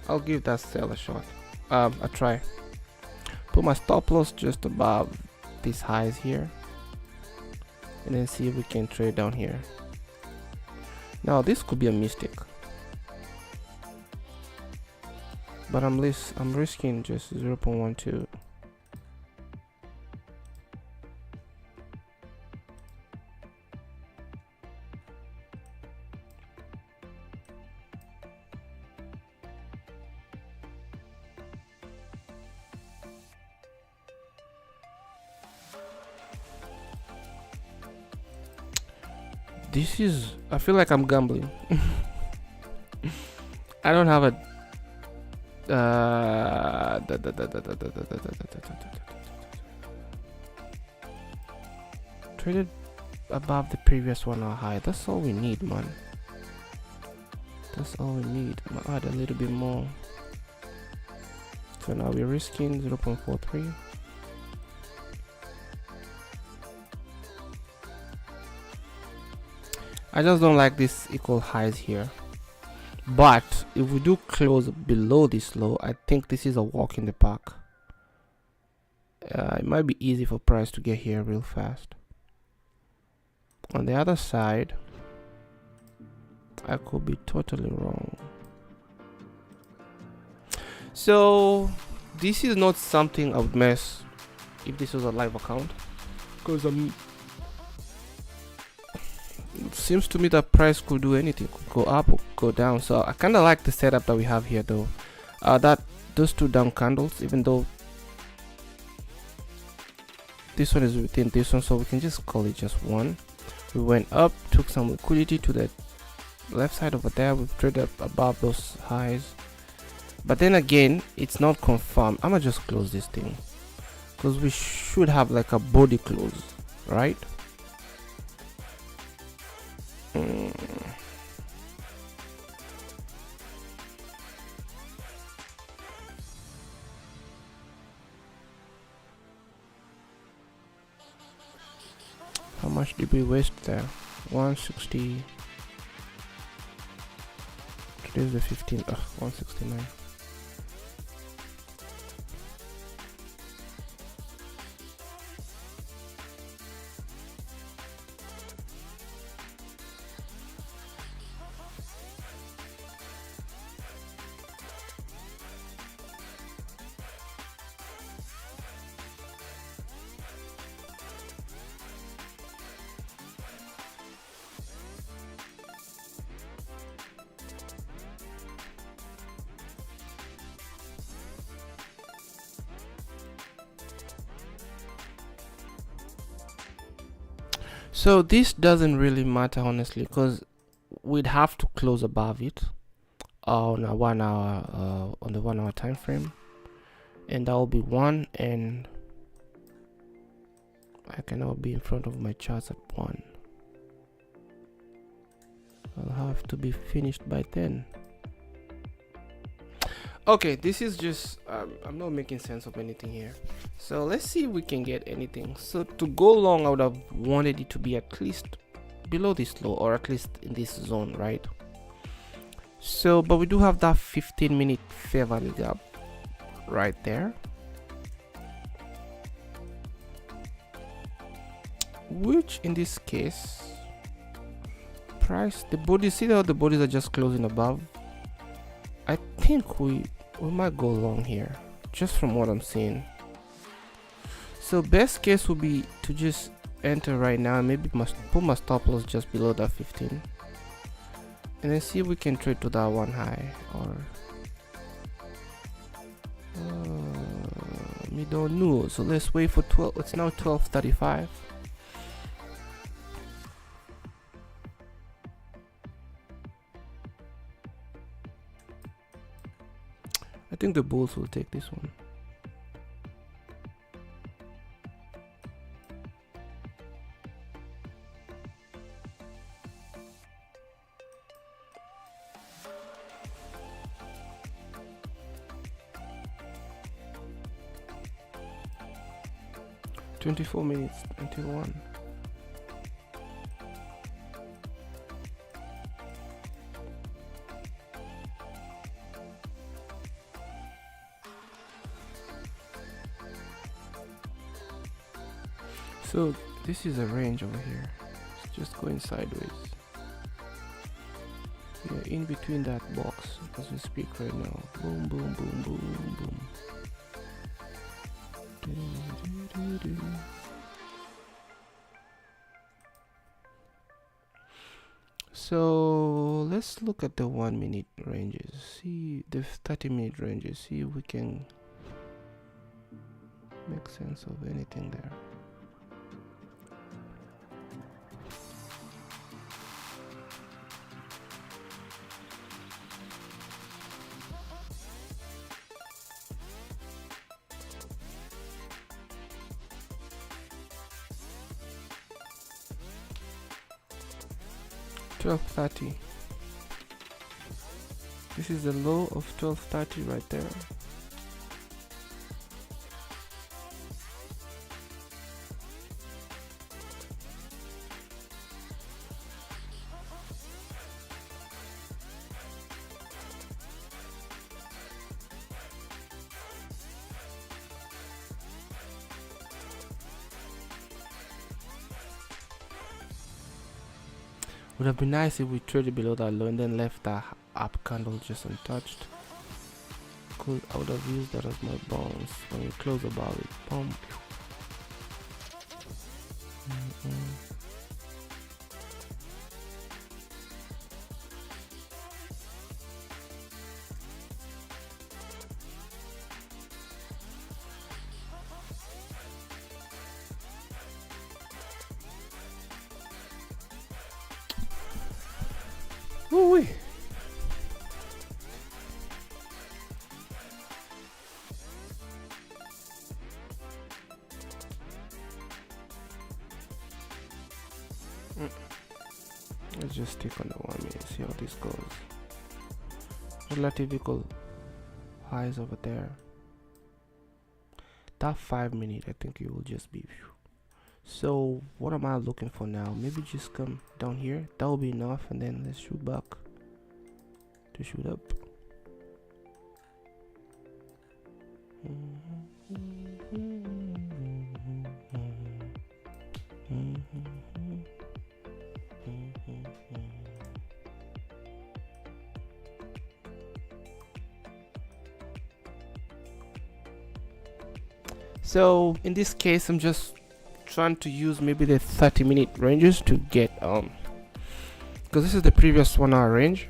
I'll give that sell a shot, a try. Put my stop loss just above these highs here, and then see if we can trade down here. Now this could be a mistake, but I'm risking just 0.12. This is, I feel like I'm gambling. I don't have a traded above the previous one or high. That's all we need, man. That's all we need. I'll add a little bit more. So now we're risking 0.43. I just don't like this equal highs here, but if we do close below this low, I think this is a walk in the park. It might be easy for price to get here real fast. On the other side, I could be totally wrong. So this is not something I would mess if this was a live account, because it seems to me that price could do anything, could go up or go down. So I kind of like the setup that we have here though. That those two down candles, even though this one is within this one, so we can just call it just one. We went up, took some liquidity to the left side over there. We've traded above those highs, but then again, it's not confirmed. I'm gonna just close this thing because we should have like a body close, right? How much did we waste there? 160. Today's the 15th. 169. So this doesn't really matter honestly, because we'd have to close above it on a 1 hour on the 1 hour time frame, and that will be 1, and I cannot be in front of my charts at 1. I'll have to be finished by 10. Okay, this is just I'm not making sense of anything here, so let's see if we can get anything. So to go long, I would have wanted it to be at least below this low, or at least in this zone, right? So but we do have that 15-minute fair value gap right there, which in this case price, the bodies, see how the bodies are just closing above. I think we might go long here, just from what I'm seeing. So best case would be to just enter right now and maybe put my stop loss just below that 15, and then see if we can trade to that one high, or we don't know. So let's wait for 12. It's now 12:35. I think the bulls will take this one. "24 minutes until 1. So this is a range over here. It's just going sideways. We are in between that box as we speak right now. Boom, boom, boom, boom, boom. So let's look at the 1 minute ranges. See the 30-minute ranges. See if we can make sense of anything there. $12.30. This is the low of $12.30 right there. Would have been nice if we traded below that low and then left that up candle just untouched. Cool, I would have used that as my bounce when we close above it. Boom. Ooh-wee. Let's just stick on the 1 minute, see how this goes. Relative equal highs over there. That 5 minute, I think it will just be. So what am I looking for now? Maybe just come down here. That will be enough, and then let's shoot back to shoot up. So in this case, I'm just trying to use maybe the 30-minute ranges to get because this is the previous 1 hour range,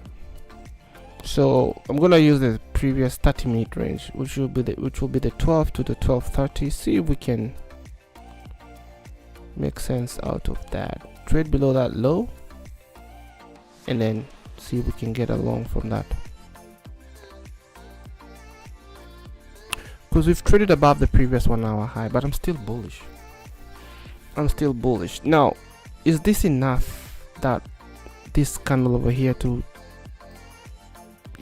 so I'm gonna use the previous 30-minute range, which will be the 12 to the 12:30. See if we can make sense out of that. Trade below that low and then see if we can get along from that, because we've traded above the previous 1 hour high, but I'm still bullish. Now, is this enough, that this candle over here, to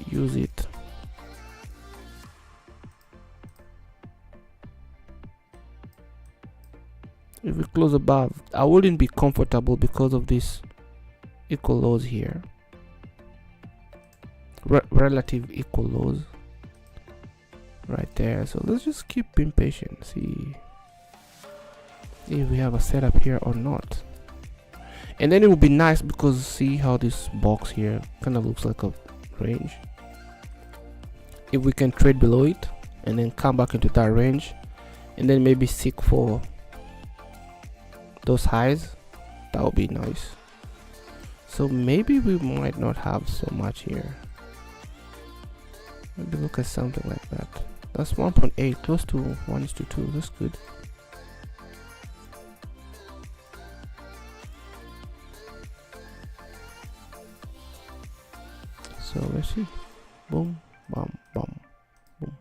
use it? If we close above, I wouldn't be comfortable because of this equal lows here. Relative equal lows right there. So let's just keep being patient, see if we have a setup here or not. And then it would be nice, because see how this box here kind of looks like a range. If we can trade below it and then come back into that range and then maybe seek for those highs, that would be nice. So maybe we might not have so much here. Maybe look at something like that. That's 1.8, close to 1:2. That's good. So let's see. Boom, bam, bam, boom.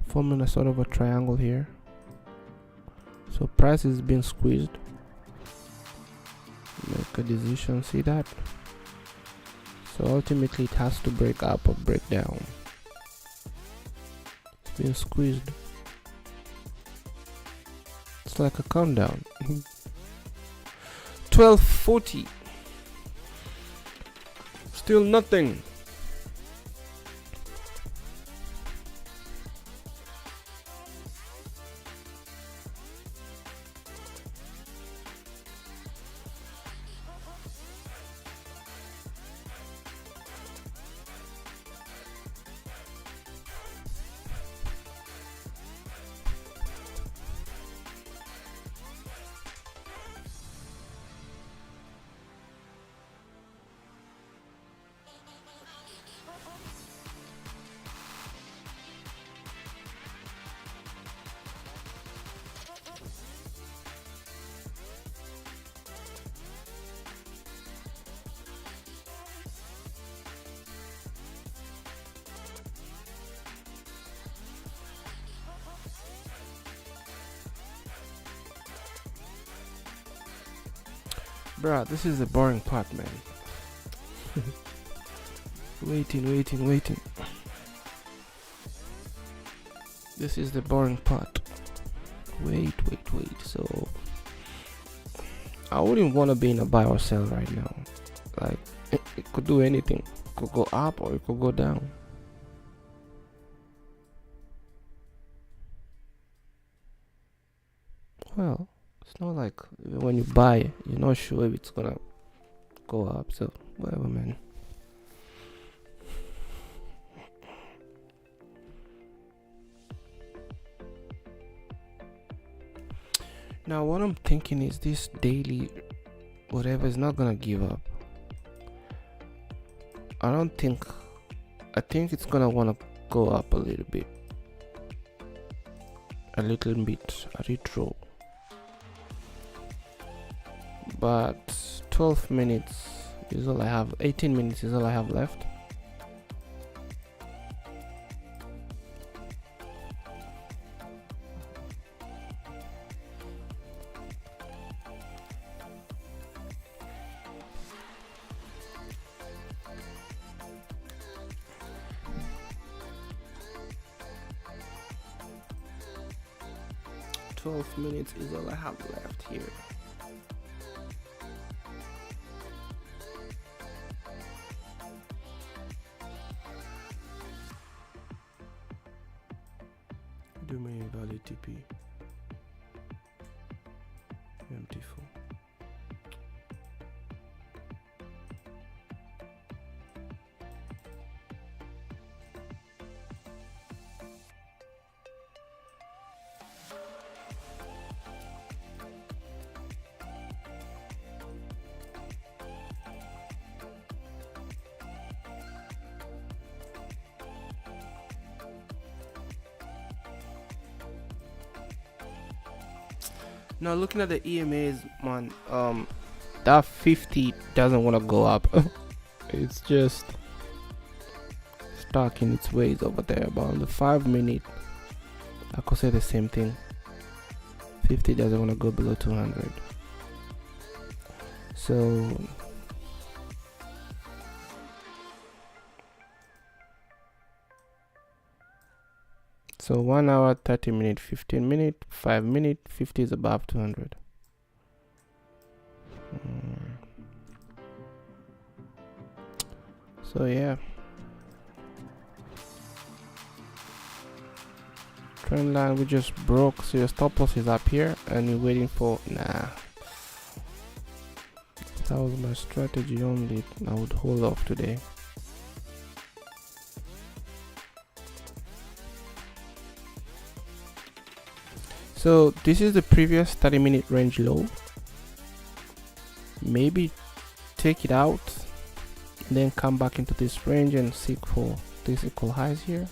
Forming a sort of a triangle here. So price is being squeezed. Make a decision, see that? So ultimately it has to break up or break down. It's being squeezed. It's like a countdown. 12:40. Still nothing. Bruh, this is the boring part, man. Waiting. This is the boring part. Wait. So I wouldn't want to be in a buy or sell right now. Like it could do anything. It could go up or it could go down. Well, it's not like when you buy, you're not sure if it's gonna go up. So whatever, man. Now what I'm thinking is this daily whatever is not gonna give up. I think it's gonna wanna go up a little bit. A retro. But 12 minutes is all I have. 18 minutes is all I have left. Minutes is all I have left here. Domain value TP MT4. Now looking at the EMAs, man, that 50 doesn't want to go up. It's just stuck in its ways over there. But on the 5 minute, I could say the same thing. 50 doesn't want to go below 200. So So 1 hour, 30 minute, 15 minute, 5 minute, 50 is above 200. So yeah. Trend line we just broke, so your stop loss is up here and you're waiting for that was my strategy only. I would hold off today. So this is the previous 30-minute range low. Maybe take it out and then come back into this range and seek for these equal highs here.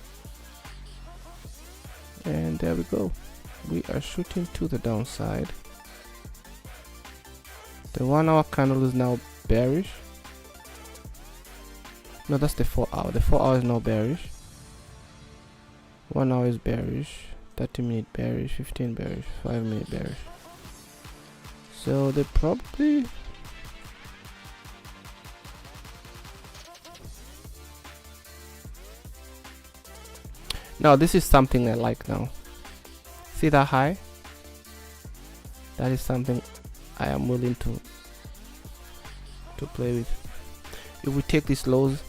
And there we go. We are shooting to the downside. The 1 hour candle is now bearish. No, that's the 4 hour. The 4 hour is now bearish. 1 hour is bearish. 30 minute bearish, 15 bearish, 5 minute bearish. So they probably now this is something I like now. See that high? That is something I am willing to play with. If we take these lows,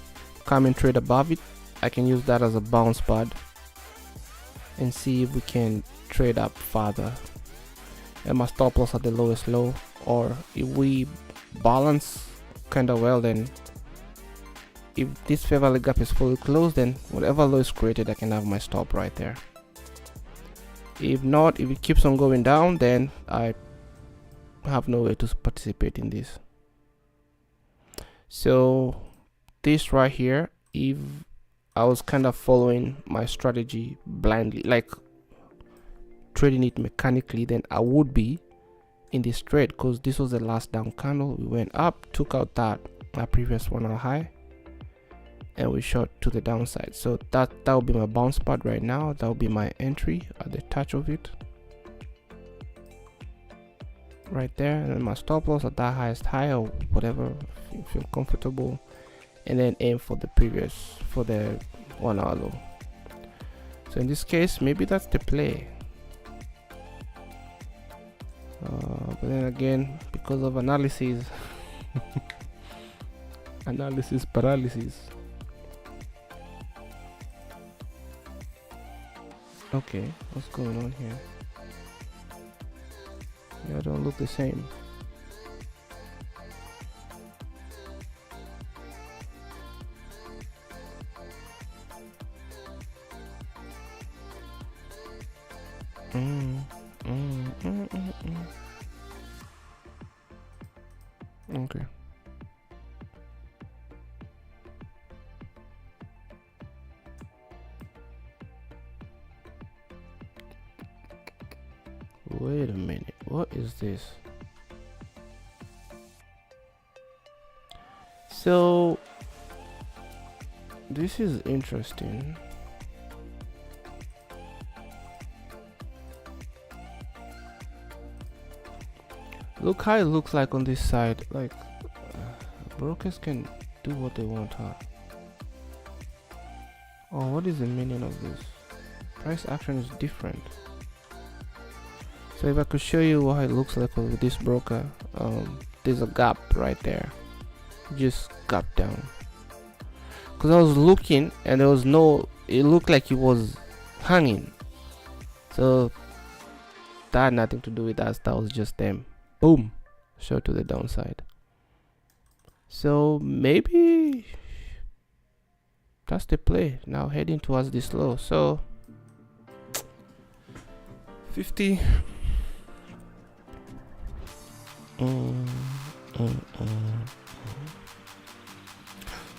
come and trade above it, I can use that as a bounce pad and see if we can trade up further. And my stop loss at the lowest low, or if we balance kind of well, then if this fair value gap is fully closed, then whatever low is created, I can have my stop right there. If not, if it keeps on going down, then I have no way to participate in this. So this right here, if I was kind of following my strategy blindly, like trading it mechanically, then I would be in this trade, because this was the last down candle. We went up, took out that previous 1 hour high, and we shot to the downside. So that will be my bounce pad right now. That will be my entry at the touch of it. right there, and then my stop loss at that highest high or whatever you feel comfortable, and then aim for the previous, for the 1 hour low. So in this case, maybe that's the play. But then again, because of analysis analysis paralysis. Okay, what's going on here? Yeah, don't look the same. Okay. Wait a minute, what is this? So this is interesting. Look how it looks like on this side. Like brokers can do what they want, huh? Oh, what is the meaning of this? Price action is different. So if I could show you what it looks like with this broker, there's a gap right there, just gap down. Because I was looking and there was no, it looked like it was hanging. So that had nothing to do with us, that was just them. Boom, short to the downside. So maybe that's the play. Now heading towards this low. So 50.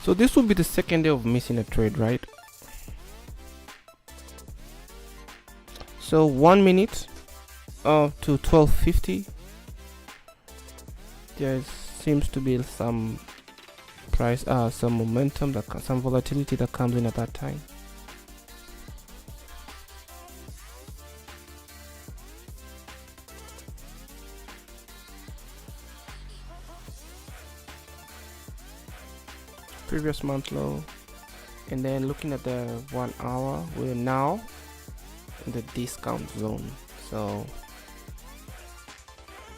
So this will be the second day of missing a trade, right? So 1 minute to 12:50. There seems to be some price, some momentum, some volatility that comes in at that time. Previous month low, and then looking at the 1 hour, we're now in the discount zone. So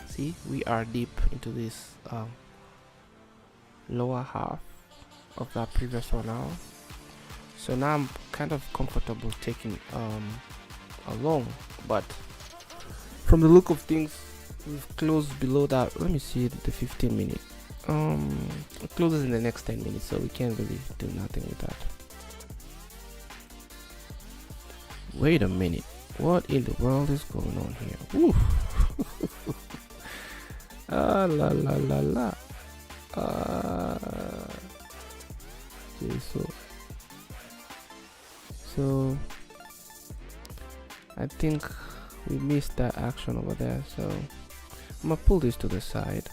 see, we are deep into this lower half of that previous 1 hour. So now I'm kind of comfortable taking a long, but from the look of things, we've closed below that. Let me see the 15 minute. It closes in the next 10 minutes, so we can't really do nothing with that. Wait a minute, what in the world is going on here? Ooh. La la la la. Okay, so I think we missed that action over there, so I'm gonna pull this to the side.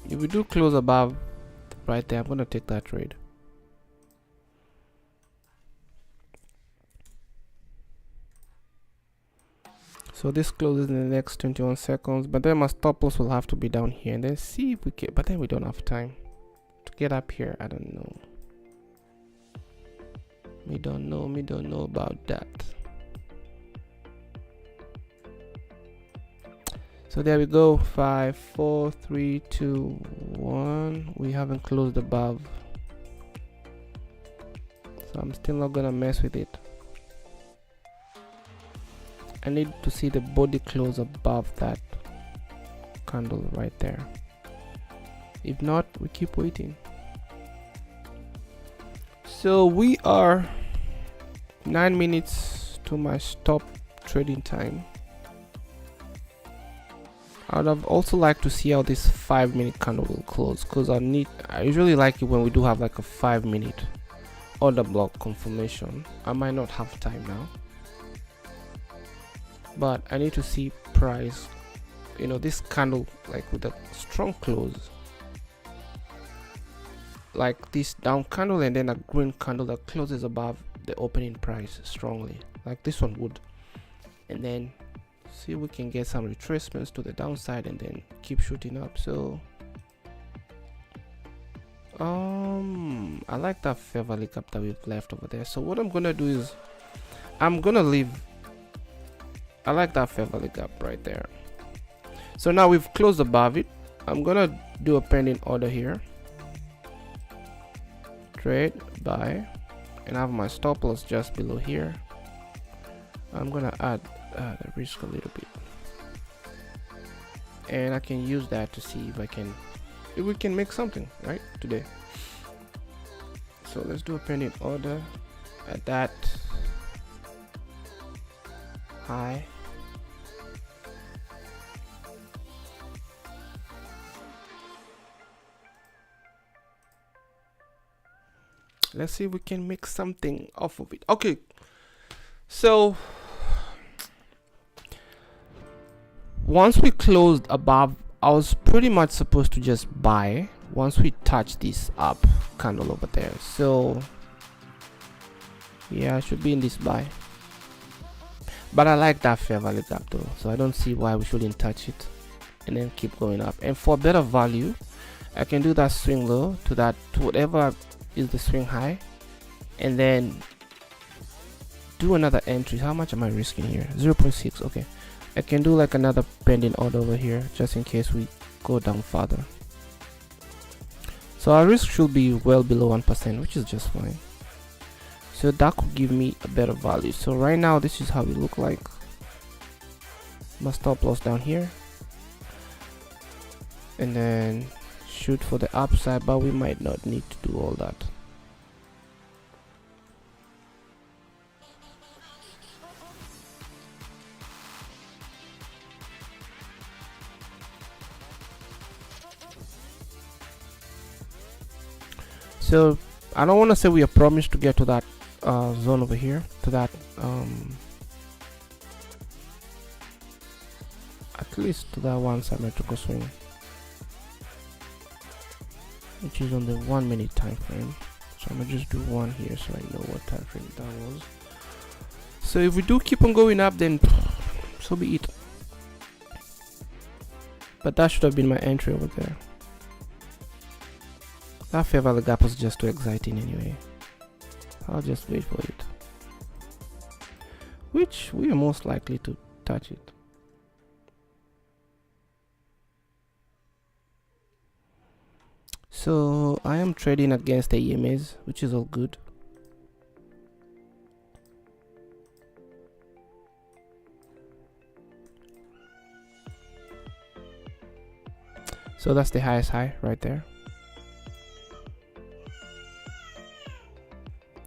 If we do close above right there, I'm gonna take that trade. So this closes in the next 21 seconds, but then my stop loss will have to be down here, and then see if we can, but then we don't have time to get up here. I don't know. Me don't know about that. So there we go. 5, 4, 3, 2, 1. We haven't closed above, so I'm still not gonna mess with it. I need to see the body close above that candle right there. If not, we keep waiting. So we are 9 minutes to my stop trading time. I would have also liked to see how this 5 minute candle will close, because I usually like it when we do have like a 5 minute order block confirmation. I might not have time now, but I need to see price, you know, this candle like with a strong close, like this down candle, and then a green candle that closes above the opening price strongly, like this one would, and then see if we can get some retracements to the downside and then keep shooting up. So I like that fair value gap that we've left over there. So what I'm gonna do is I'm gonna leave. I like that fair value gap right there. So now we've closed above it. I'm gonna do a pending order here, trade buy, and I have my stop loss just below here. I'm gonna add the risk a little bit, and I can use that to see if we can make something right today. So let's do a pending order at that high. Let's see if we can make something off of it. Okay, so once we closed above, I was pretty much supposed to just buy once we touch this up candle over there. So yeah, I should be in this buy, but I like that fair value gap though, so I don't see why we shouldn't touch it and then keep going up. And for better value, I can do that swing low to whatever is the swing high, and then do another entry. How much am I risking here? 0.6. okay, I can do like another pending order over here just in case we go down further. So our risk should be well below 1%, which is just fine. So that could give me a better value. So right now this is how it look like. My stop loss down here, and then shoot for the upside, but we might not need to do all that. So I don't want to say we are promised to get to that zone over here, to that at least to that one symmetrical swing, which is on the 1 minute time frame. So I'm gonna just do one here so I know what time frame that was. So if we do keep on going up, then so be it. But that should have been my entry over there. That fair value gap was just too exciting anyway. I'll just wait for it, which we are most likely to touch it. So I am trading against the EMAs, which is all good. So that's the highest high right there.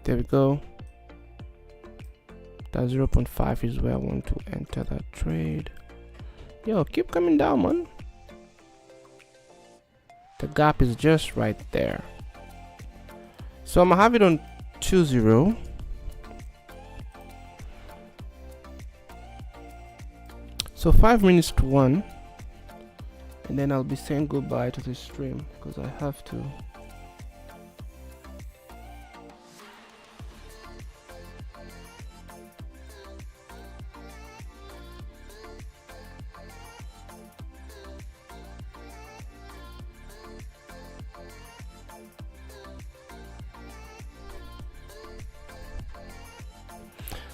There we go. That 0.5 is where I want to enter that trade. Yo, keep coming down, man. The gap is just right there. So I'm gonna have it on 2-0. So 5 minutes to 1. And then I'll be saying goodbye to this stream because I have to.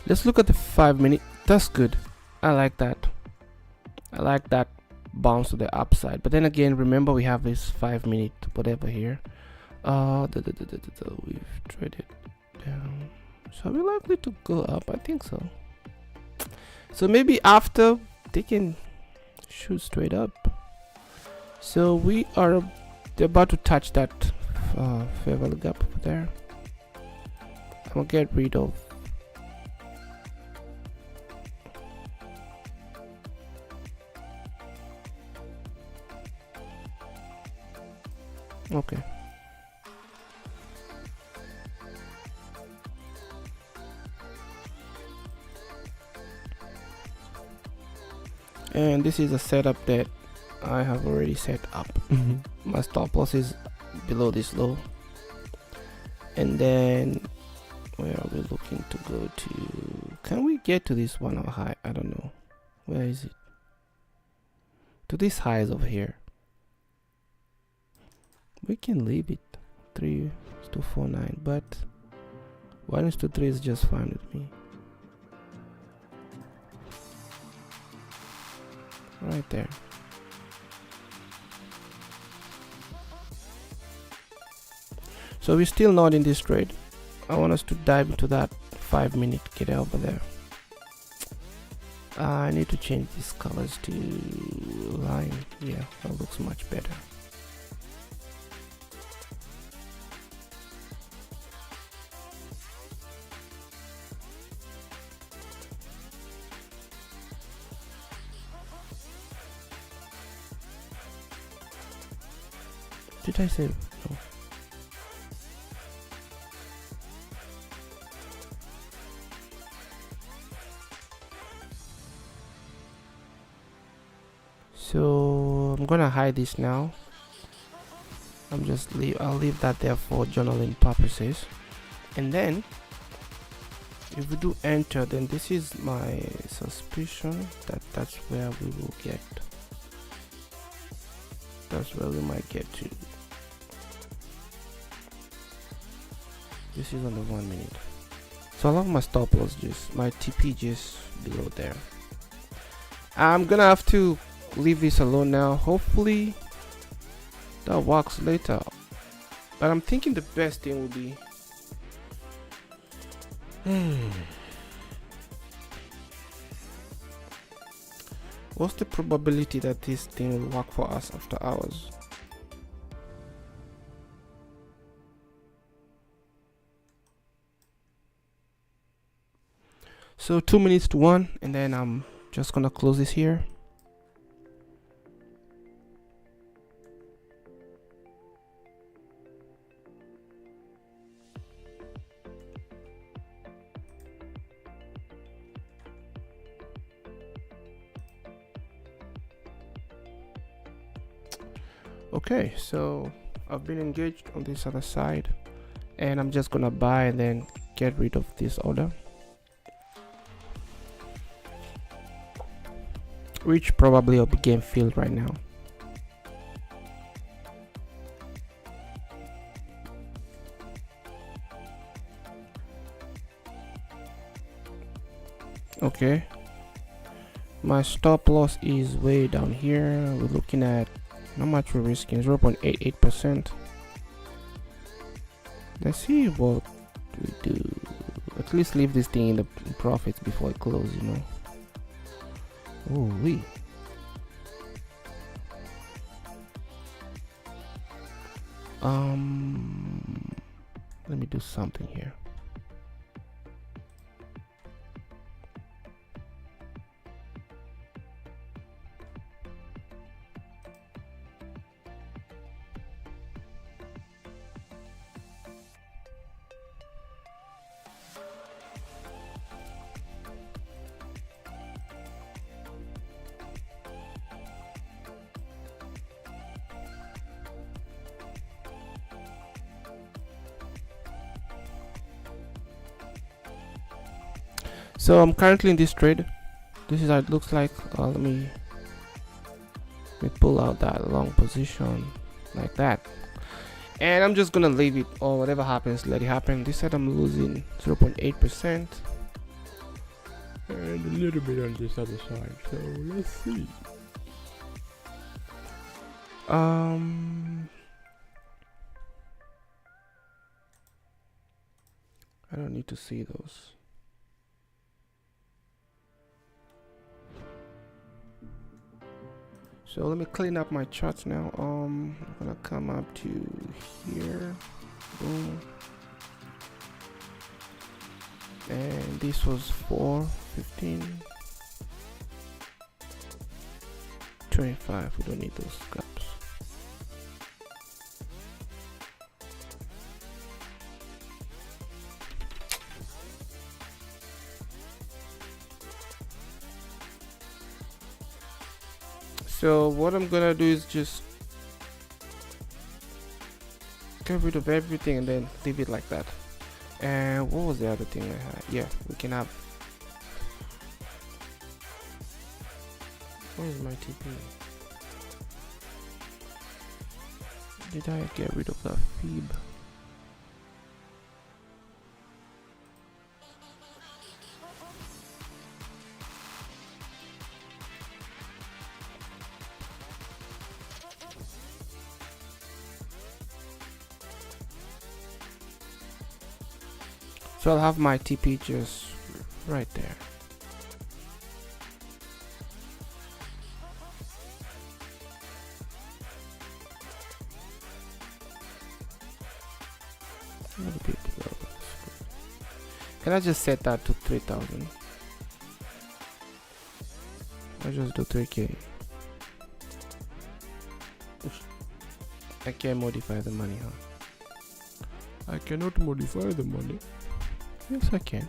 Let's look at the 5 minute. That's good. I like that. I like that bounce to the upside. But then again, remember we have this 5 minute whatever here. We've traded down. So are we likely to go up? I think so. So maybe after they can shoot straight up. So we are about to touch that fair value gap over there. I'm gonna get rid of. Okay. And this is a setup that I have already set up. My stop loss is below this low, and then where are we looking to go to? Can we get to this one or high? I don't know. Where is it? To this highs over here. We can leave it 3:49, but 1:3 is just fine with me. Right there. So we're still not in this trade. I want us to dive into that 5-minute get over there. I need to change these colors to lime. Yeah, that looks much better. Did I say no? So I'm gonna hide this now. I'll leave that there for journaling purposes. And then if we do enter, then this is my suspicion that that's where we will get. That's where we might get to. This is on the 1 minute. So I love my stop loss, just my TP just below there. I'm gonna have to leave this alone now. Hopefully that works later. But I'm thinking the best thing will be what's the probability that this thing will work for us after hours? So 2 minutes to 1, and then I'm just gonna close this here. Okay, so I've been engaged on this other side, and I'm just gonna buy and then get rid of this order, which probably will be game filled right now. Okay, my stop loss is way down here. We're looking at how much we're risking, 0.88%. Let's see what we do. At least leave this thing in the profits before it closes, you know. Oh, let me do something here. So I'm currently in this trade. This is how it looks like. Let me pull out that long position like that, and I'm just gonna leave it, or whatever happens, let it happen. This side I'm losing 0.8%, and a little bit on this other side. So let's see. I don't need to see those. So let me clean up my charts now. I'm gonna come up to here, boom, and this was 4:15, 25. We don't need those gaps. So what I'm gonna do is just get rid of everything and then leave it like that. And what was the other thing I had? Yeah, we can have Where is my TP? Did I get rid of that Phoebe? So I'll have my TP just right there. A little bit low. Can I just set that to 3,000? I just do 3k. I can't modify the money, huh? I cannot modify the money. Yes, I can.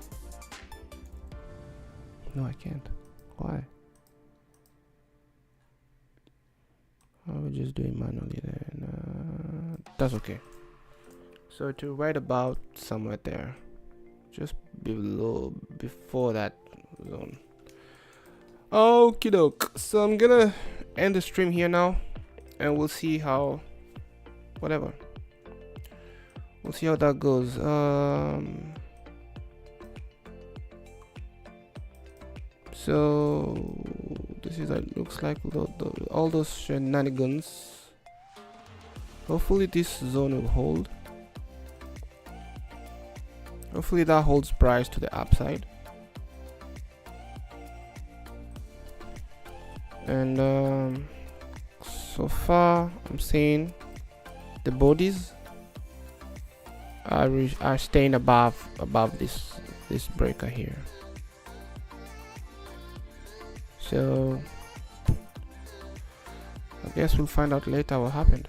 No, I can't. Why? I will just do it manually then. That's okay. So to right about somewhere there, just below, before that zone. Okie doke. So I'm gonna end the stream here now, and we'll see how, whatever. We'll see how that goes. So this is what it looks like with all those shenanigans. Hopefully this zone will hold. Hopefully that holds price to the upside. And so far I'm seeing the bodies are staying above this breaker here. So I guess we'll find out later what happened.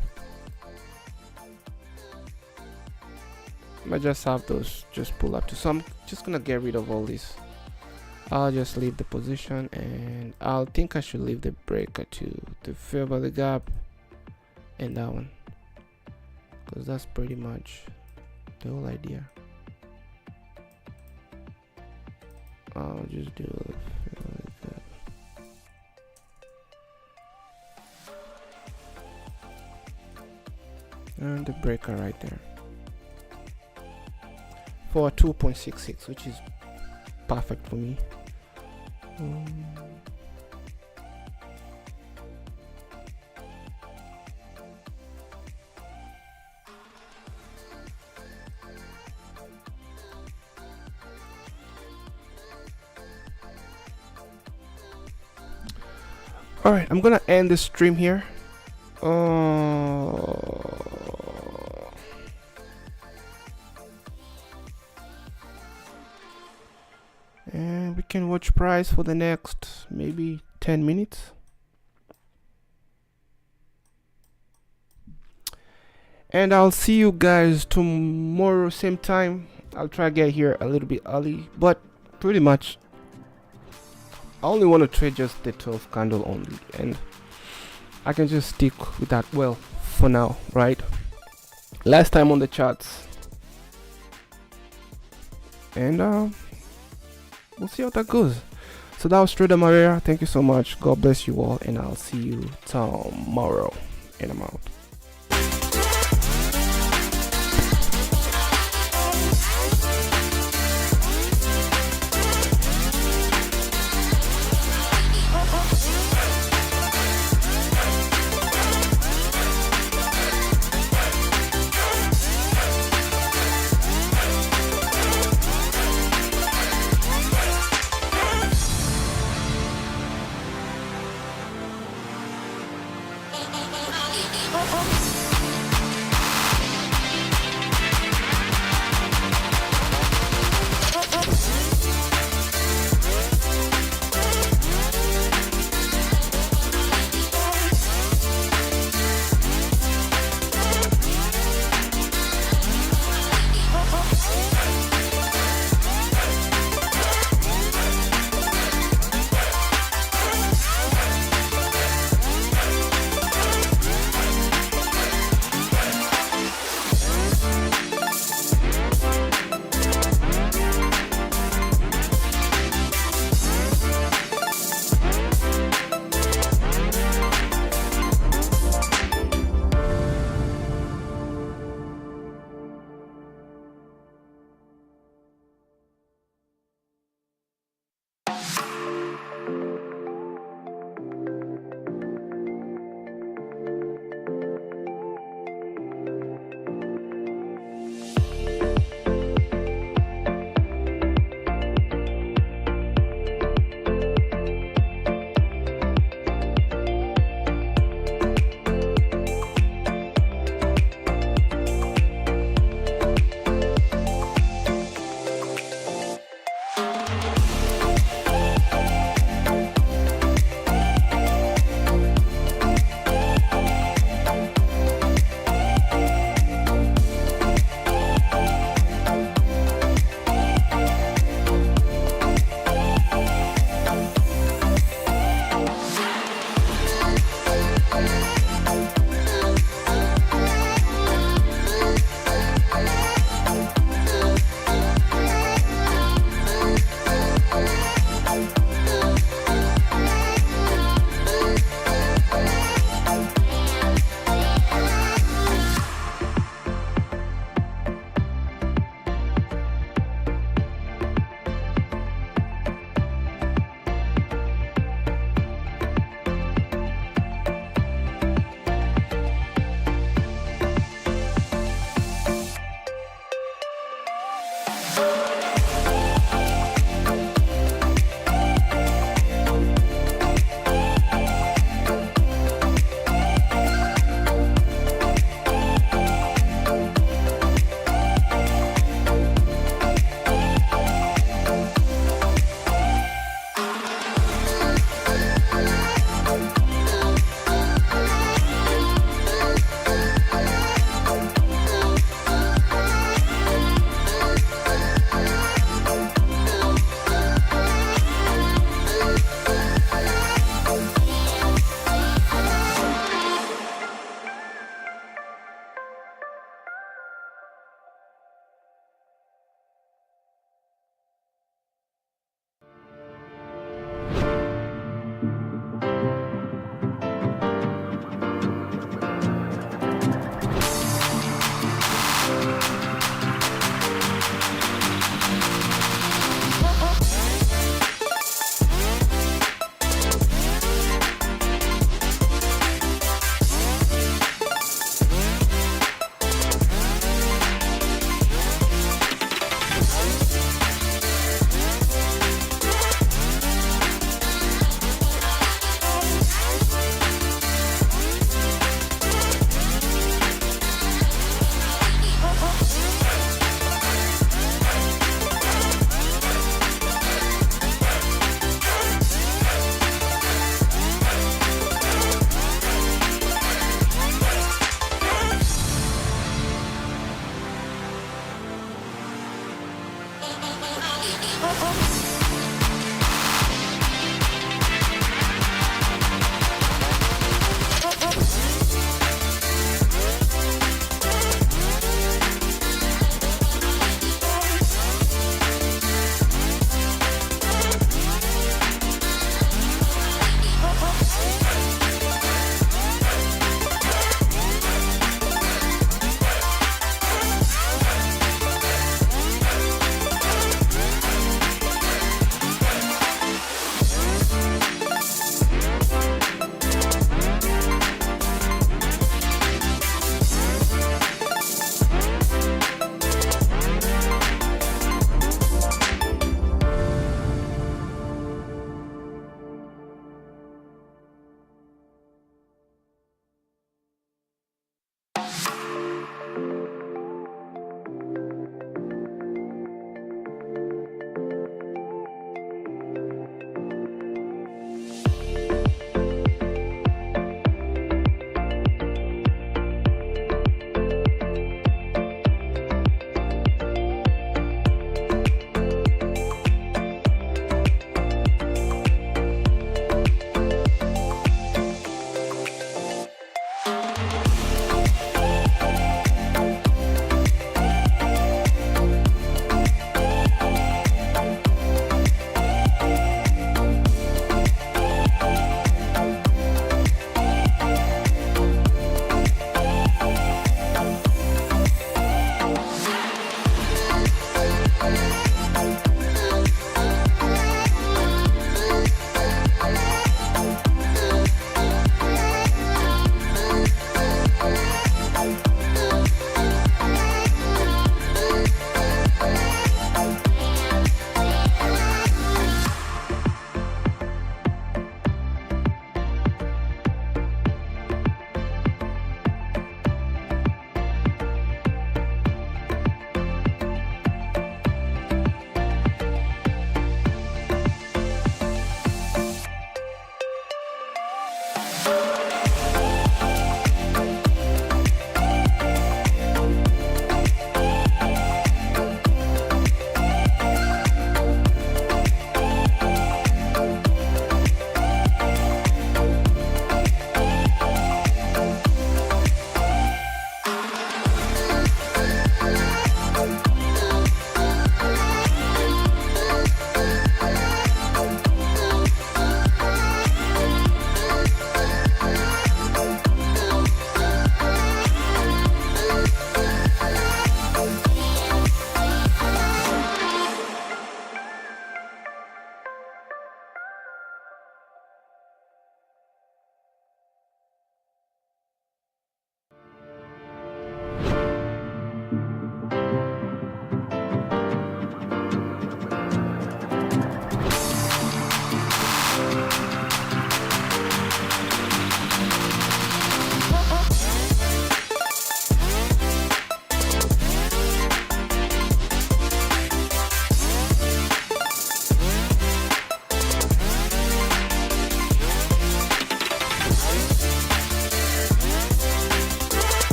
I might just have those just pull up to, so I'm just gonna get rid of all this. I'll just leave the position, and I'll think I should leave the breaker to favor the gap and that one, because that's pretty much the whole idea. I'll just do like that. And the breaker right there for 2.66, which is perfect for me. All right, I'm gonna end the stream here. And we can watch price for the next maybe 10 minutes. And I'll see you guys tomorrow same time. I'll try to get here a little bit early, but pretty much I only want to trade just the 12 candle only, and I can just stick with that well for now, right? Last time on the charts, and we'll see how that goes. So that was Trader Maria. Thank you so much. God bless you all, and I'll see you tomorrow. And I'm out.